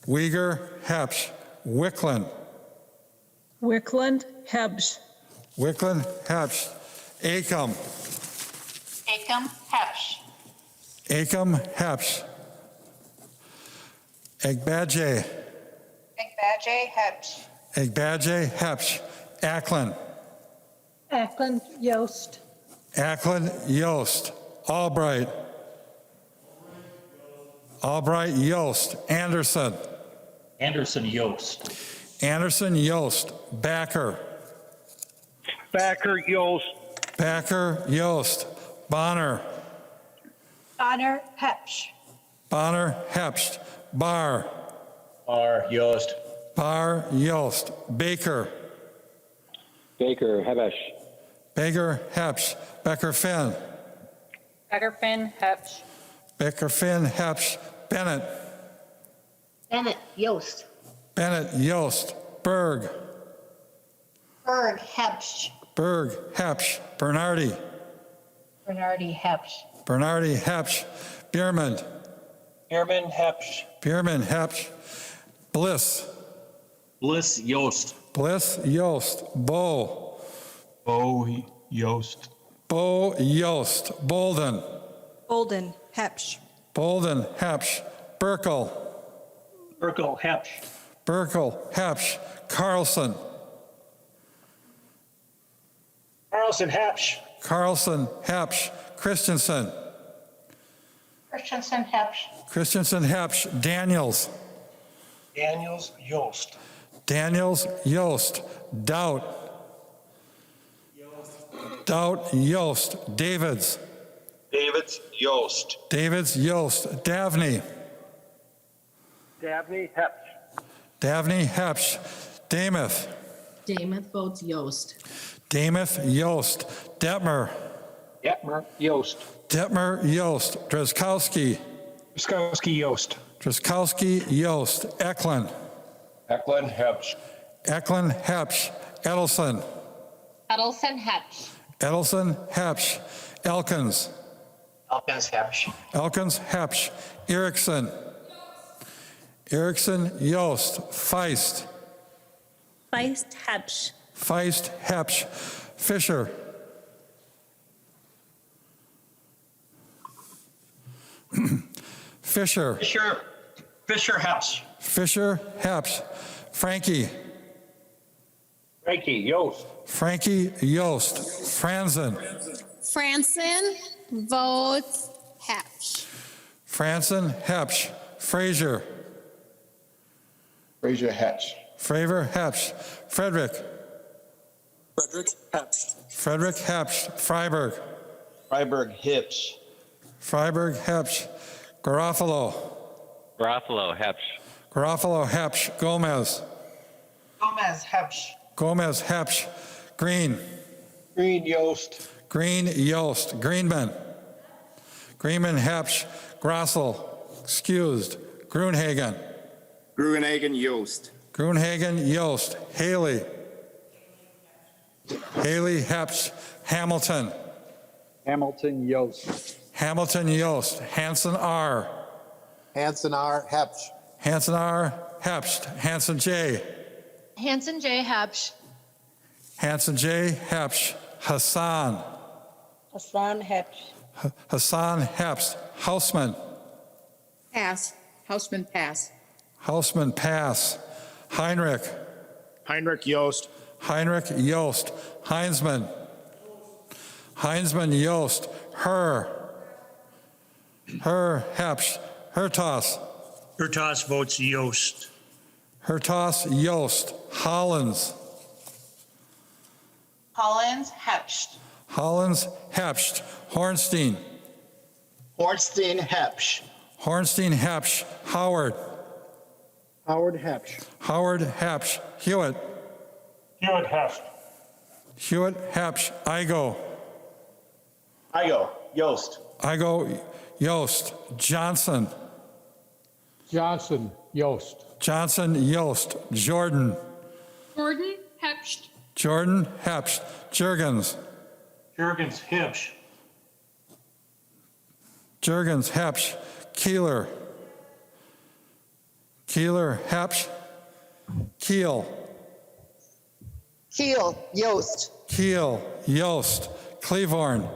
Uyghur Hepsh. Wickland. Wickland Hebs. Wickland Hepsh. Acom. Acom Hepsh. Acom Hepsh. Egbadje. Ekbadje Hepsh. Egbadje Hepsh. Ackland. Ackland Yost. Ackland Yost. Albright. Albright Yost. Anderson. Anderson Yost. Anderson Yost. Backer. Backer Yost. Backer Yost. Bonner. Bonner Hepsh. Bonner Hepst. Barr. Bar Yost. Barr Yost. Baker. Baker Hebesh. Baker Hepsh. Becker Finn. Becker Finn Hepsh. Becker Finn Hepsh. Bennett. Bennett Yost. Bennett Yost. Berg. Berg Hepsh. Berg Hepsh. Bernardi. Bernardi Hepsh. Bernardi Hepsh. Bierman. Bierman Hepsh. Bierman Hepsh. Bliss. Bliss Yost. Bliss Yost. Bo. Bo Yost. Bo Yost. Bolden. Bolden Hepsh. Bolden Hepsh. Burkle. Urkel Hepsh. Burkle Hepsh. Carlson. Carlson Hepsh. Carlson Hepsh. Christensen. Christensen Hepsh. Christensen Hepsh. Daniels. Daniels Yost. Daniels Yost. Doubt. Doubt Yost. Davids. Davids Yost. Davids Yost. Davney. Dabney Hepsh. Davney Hepsh. Damath. Damath votes Yost. Damath Yost. Detmer. Detmer Yost. Detmer Yost. Drzkowski. Skowski Yost. Drzkowski Yost. Eklund. Eklund Hepsh. Eklund Hepsh. Edelson. Edelson Hepsh. Edelson Hepsh. Elkins. Elkins Hepsh. Elkins Hepsh. Erickson. Erickson Yost. Feist. Feist Hebsch. Feist Hepsh. Fisher. Fisher. Fisher Hepsh. Fisher Hepsh. Frankie. Frankie Yost. Frankie Yost. Franzen. Franson votes Hebsch. Franzen Hepsh. Frazier. Frazier Hatch. Fravor Hepsh. Frederick. Frederick Hepsh. Frederick Hepsh. Freiberg. Freiberg Hepsh. Freiberg Hepsh. Garofalo. Garofalo Hepsh. Garofalo Hepsh. Gomez. Gomez Hepsh. Gomez Hepsh. Green. Green Yost. Green Yost. Greenman. Greenman Hepsh. Grossel. Excused. Gruenhagen. Gruenhagen, Yost. Gruenhagen, Yost. Haley. Haley, Hepsch. Hamilton. Hamilton, Yost. Hamilton, Yost. Hanson, R. Hanson R. Hepsch. Hanson, R. Hepsch. Hanson, J. Hanson J. Hebsch. Hanson, J. Hepsch. Hassan. Hassan Hebsch. Hassan, Hepsch. Hausman. Pass. Hausman, pass. Hausman, pass. Heinrich. Heinrich, Yost. Heinrich, Yost. Heinzman. Heinzman, Yost. Herr, Hepsch. Hertas. Hertas votes Yost. Hertas, Yost. Hollins. Collins, Hebsch. Hollins, Hepsch. Hornstein. Hornstein, Hebsch. Hornstein, Hepsch. Howard. Howard Hepsch. Howard, Hepsch. Hewitt. Hewitt Heft. Hewitt, Hepsch. Igo. Yost. Igo, Yost. Johnson. Johnson, Yost. Johnson, Yost. Jordan. Jordan Hebsch. Jordan, Hepsch. Jurgens. Jurgens Hibsch. Jurgens, Hepsch. Keeler. Keeler, Hepsch. Keel. Keel, Yost. Keel, Yost. Cleavorn.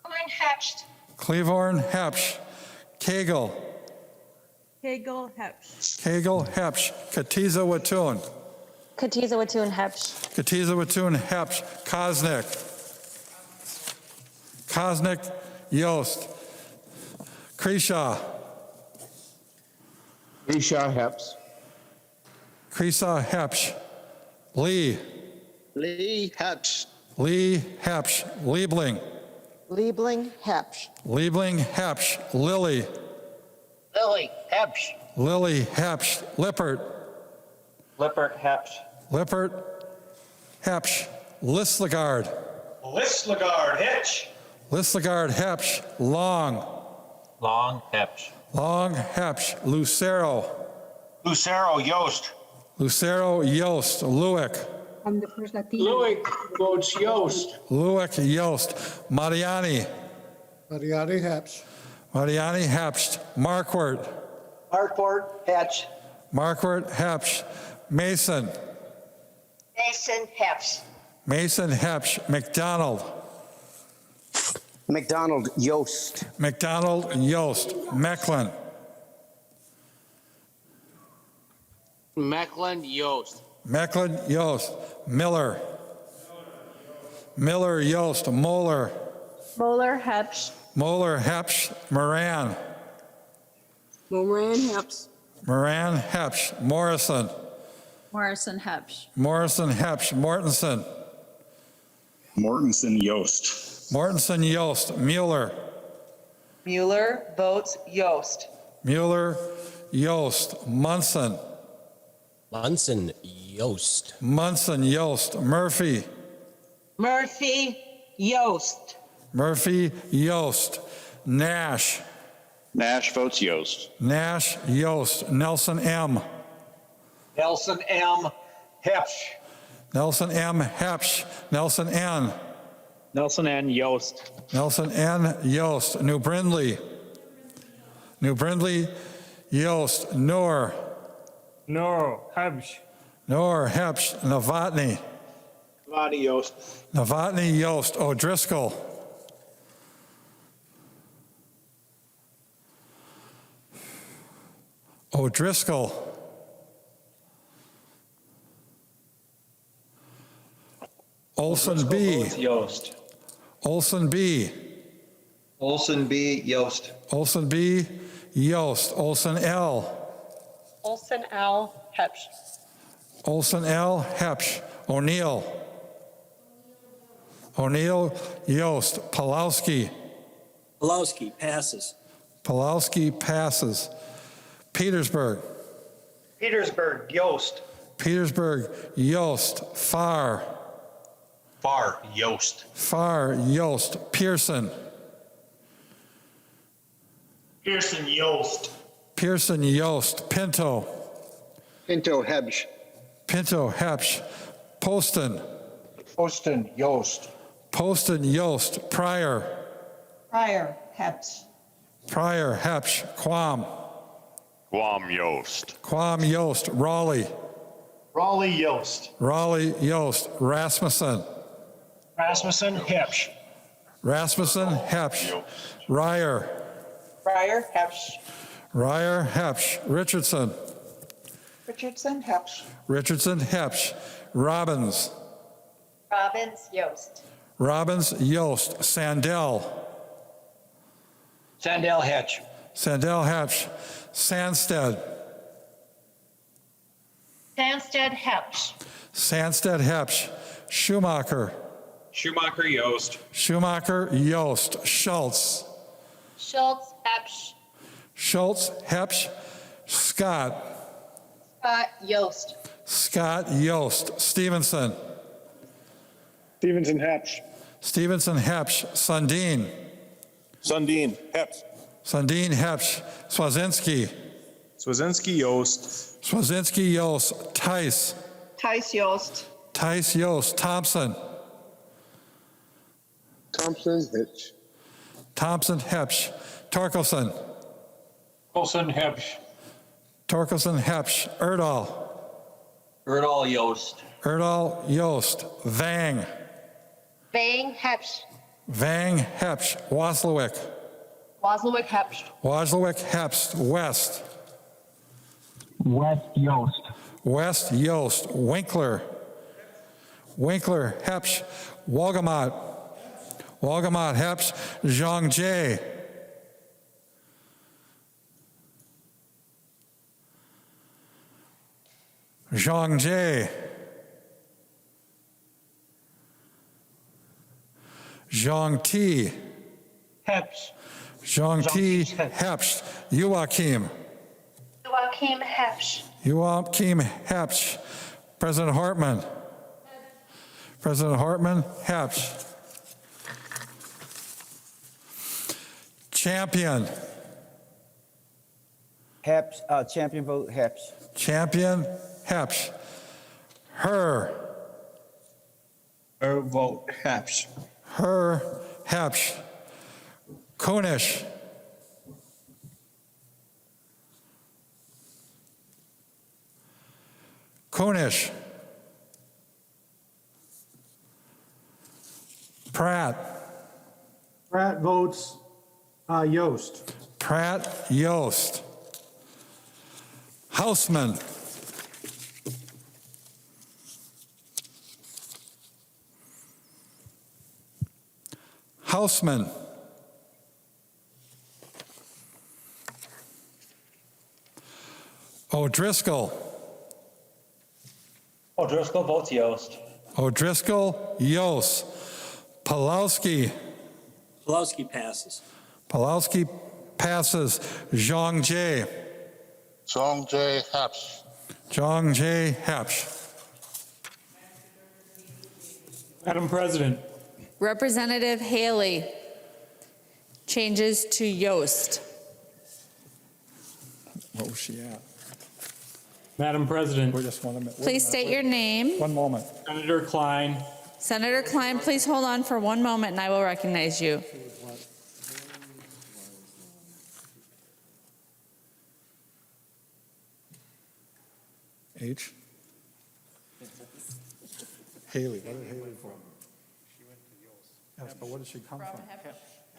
Klein, Hebsch. Cleavorn, Hepsch. Kegel. Hagel, Hebsch. Kegel, Hepsch. Katiza Watun. Katiza Watun Hebsch. Katiza Watun, Hepsch. Kosnick. Kosnick, Yost. Kreshaw. Risha Hepsch. Kreshaw, Hepsch. Lee. Lee, Hebsch. Lee, Hepsch. Liebling. Liebling, Hebsch. Liebling, Hepsch. Lilly. Lily, Hebsch. Lilly, Hepsch. Lippert. Lippert, Hebsch. Lippert, Hepsch. Listlegard. Listlegard, Hitch. Listlegard, Hepsch. Long. Long, Hebsch. Long, Hepsch. Lucero. Lucero, Yost. Lucero, Yost. Lewick. I'm the first Latino. Lewick votes Yost. Lewick, Yost. Mariani. Mariani Hepsch. Mariani, Hepsch. Markwart. Hartford, Hedge. Markwart, Hepsch. Mason. Mason, Hebsch. Mason, Hepsch. McDonald. McDonald, Yost. McDonald, Yost. Mecklin. Mecklin, Yost. Mecklin, Yost. Miller. Miller, Yost. Moeller. Moeller Hebsch. Moeller, Hepsch. Moran. Moran, Hebsch. Moran, Hepsch. Morrison. Morrison Hebsch. Morrison, Hepsch. Mortensen. Mortensen, Yost. Mortensen, Yost. Mueller. Mueller votes Yost. Mueller, Yost. Munson. Munson, Yost. Munson, Yost. Murphy. Murphy, Yost. Murphy, Yost. Nash. Nash votes Yost. Nash, Yost. Nelson, M. Nelson, M. Hebsch. Nelson, M. Hepsch. Nelson, N. Nelson N. Yost. Nelson, N. Yost. New Brindley. New Brindley, Yost. Noor. No, Hebsch. Noor, Hepsch. Novotny. Novotny, Yost. Novotny, Yost. O'Driscoll. O'Driscoll. Olson B. Yost. Olson B. Olson B. Yost. Olson B. Yost. Olson L. Olson L. Hebsch. Olson L. Hepsch. O'Neill. O'Neill, Yost. Pulowski. Pulowski passes. Pulowski passes. Petersburg. Petersburg, Yost. Petersburg, Yost. Farr. Farr, Yost. Farr, Yost. Pearson. Pearson, Yost. Pearson, Yost. Pinto. Pinto Hebsch. Pinto, Hepsch. Poston. Poston, Yost. Poston, Yost. Pryor. Pryor, Hebsch. Pryor, Hepsch. Quam. Guam, Yost. Quam, Yost. Raleigh. Raleigh, Yost. Raleigh, Yost. Rasmussen. Rasmussen, Hebsch. Rasmussen, Hepsch. Ryer. Pryor, Hebsch. Ryer, Hepsch. Richardson. Richardson, Hebsch. Richardson, Hepsch. Robbins. Robbins, Yost. Robbins, Yost. Sandell. Sandell Hedge. Sandell, Hepsch. Sandsted. Sandsted, Hebsch. Sandsted, Hepsch. Schumacher. Schumacher, Yost. Schumacher, Yost. Schultz. Schultz, Hebsch. Schultz, Hepsch. Scott. Scott, Yost. Scott, Yost. Stevenson. Stevenson, Hebsch. Stevenson, Hepsch. Sundin. Sundin, Heps. Sundin, Hepsch. Swazinski. Swazinski, Yost. Swazinski, Yost. Tice. Tice, Yost. Tice, Yost. Thompson. Thompson Hitch. Thompson, Hepsch. Torkelson. Olson, Hebsch. Torkelson, Hepsch. Erdahl. Erdahl Yost. Erdahl, Yost. Vang. Vang, Hebsch. Vang, Hepsch. Waslewick. Waslewick, Hebsch. Waslewick, Hepsch. West. West, Yost. West, Yost. Winkler. Winkler, Hepsch. Wolgamott. Wolgamott, Hepsch. Zhang Jie. Zhang Jie. Zhang Ti. Hebsch. Zhang Ti, Hepsch. Joachim. Joachim, Hebsch. Joachim Hepsch. President Hartman. President Hartman, Hepsch. Champion. Hebsch, champion vote, Hebsch. Champion, Hepsch. Her. Her vote, Hebsch. Her, Hepsch. Kunish. Kunish. Pratt. Pratt votes, Yost. Pratt, Yost. Houseman. Houseman. O'Driscoll. O'Driscoll votes Yost. O'Driscoll, Yost. Pulowski. Pulowski passes. Pulowski passes. Zhang Jie. Song J. Haps. Zhang Jie, Hepsch. Madam President, Representative Haley changes to Yost. What was she at? Madam President, Wait just 1 minute. Please state your name. 1 moment. Senator Klein, Senator Klein, please hold on for 1 moment and I will recognize you. H. Haley. Where did Haley from? She went to Yost. Yes, but where did she come from?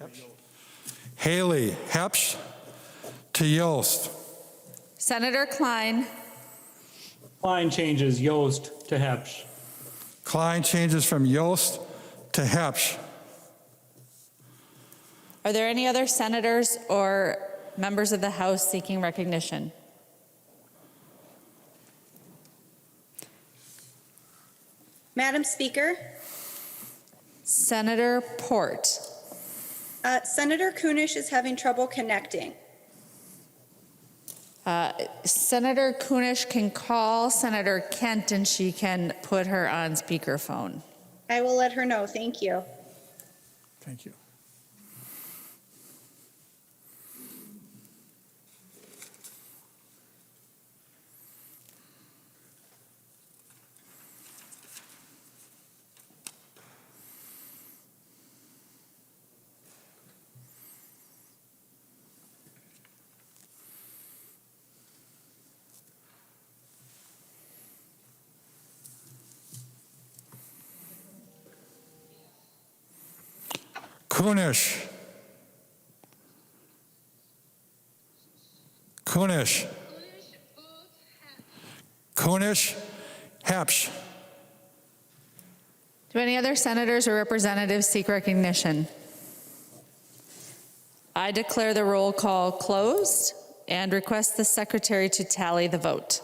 Hepsch. Haley, Hepsch to Yost. Senator Klein. Klein changes Yost to Hebsch. Klein changes from Yost to Hepsch. Are there any other senators or members of the House seeking recognition? Madam Speaker, Senator Port. Senator Kunish is having trouble connecting. Senator Kunish can call Senator Kent and she can put her on speakerphone. I will let her know. Thank you. Thank you. Kunish. Kunish. Kunish. Hepsch. Do any other senators or representatives seek recognition? I declare the roll call closed and request the secretary to tally the vote.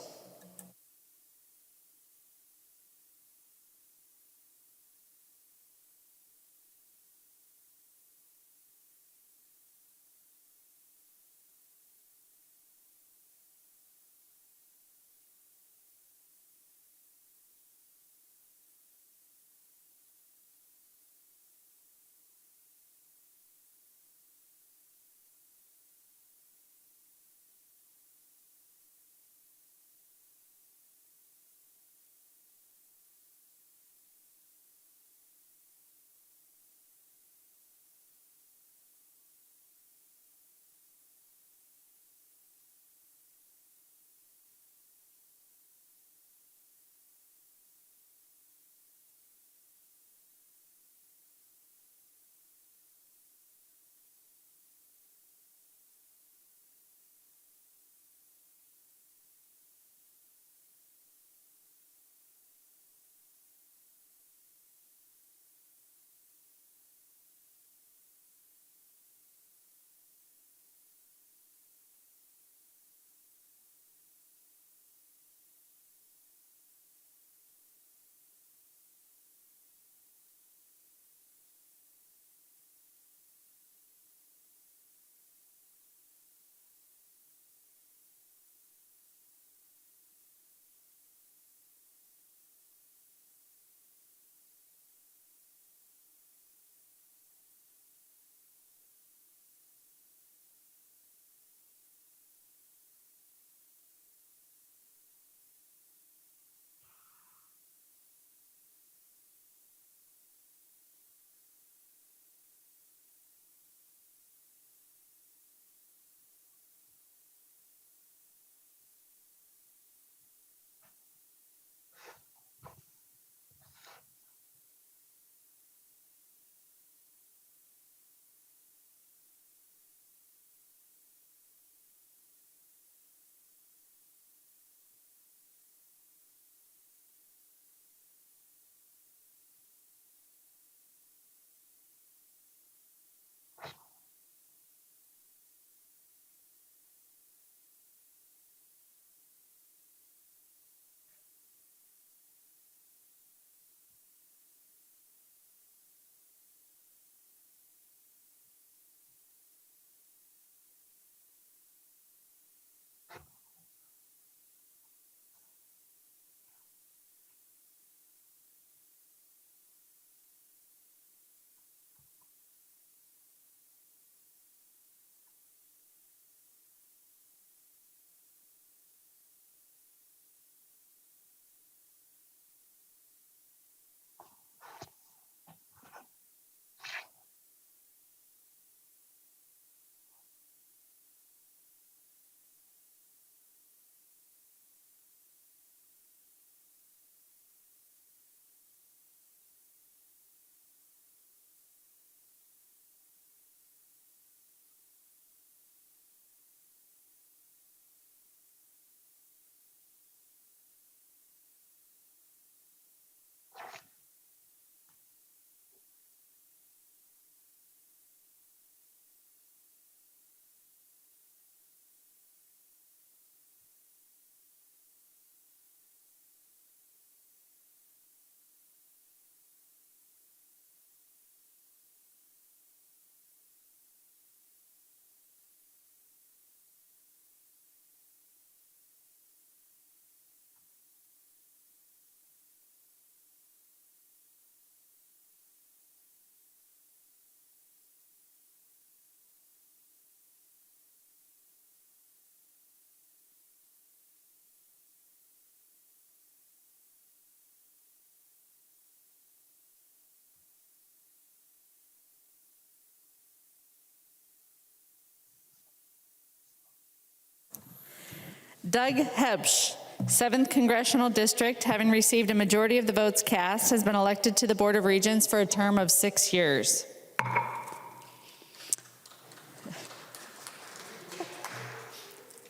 Doug Hebsch, 7th Congressional District, having received a majority of the votes cast, has been elected to the Board of Regents for a term of 6 years.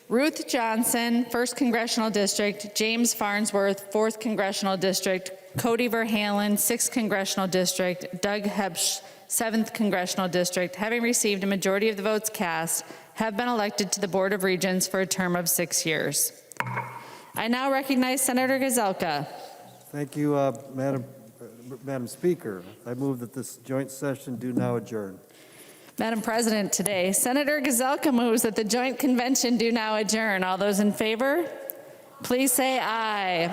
Ruth Johnson, 1st Congressional District, James Farnsworth, 4th Congressional District, Cody Verhalen, 6th Congressional District, Doug Hebsch, 7th Congressional District, having received a majority of the votes cast, have been elected to the Board of Regents for a term of 6 years. I now recognize Senator Gazelka. Thank you, Madam Speaker. I move that this joint session do now adjourn. Madam President, today, Senator Gazelka moves that the joint convention do now adjourn. All those in favor, please say aye.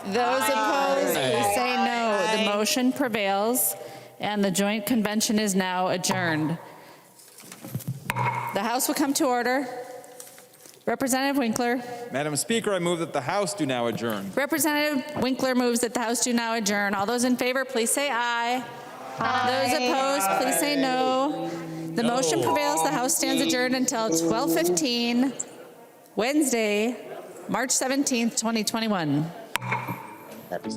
Those opposed, please say no. The motion prevails, and the joint convention is now adjourned. The House will come to order. Representative Winkler. Madam Speaker, I move that the House do now adjourn. Representative Winkler moves that the House do now adjourn. All those in favor, please say aye. Those opposed, please say no. The motion prevails. The House stands adjourned until 12:15, Wednesday, March 17th, 2021. Happy.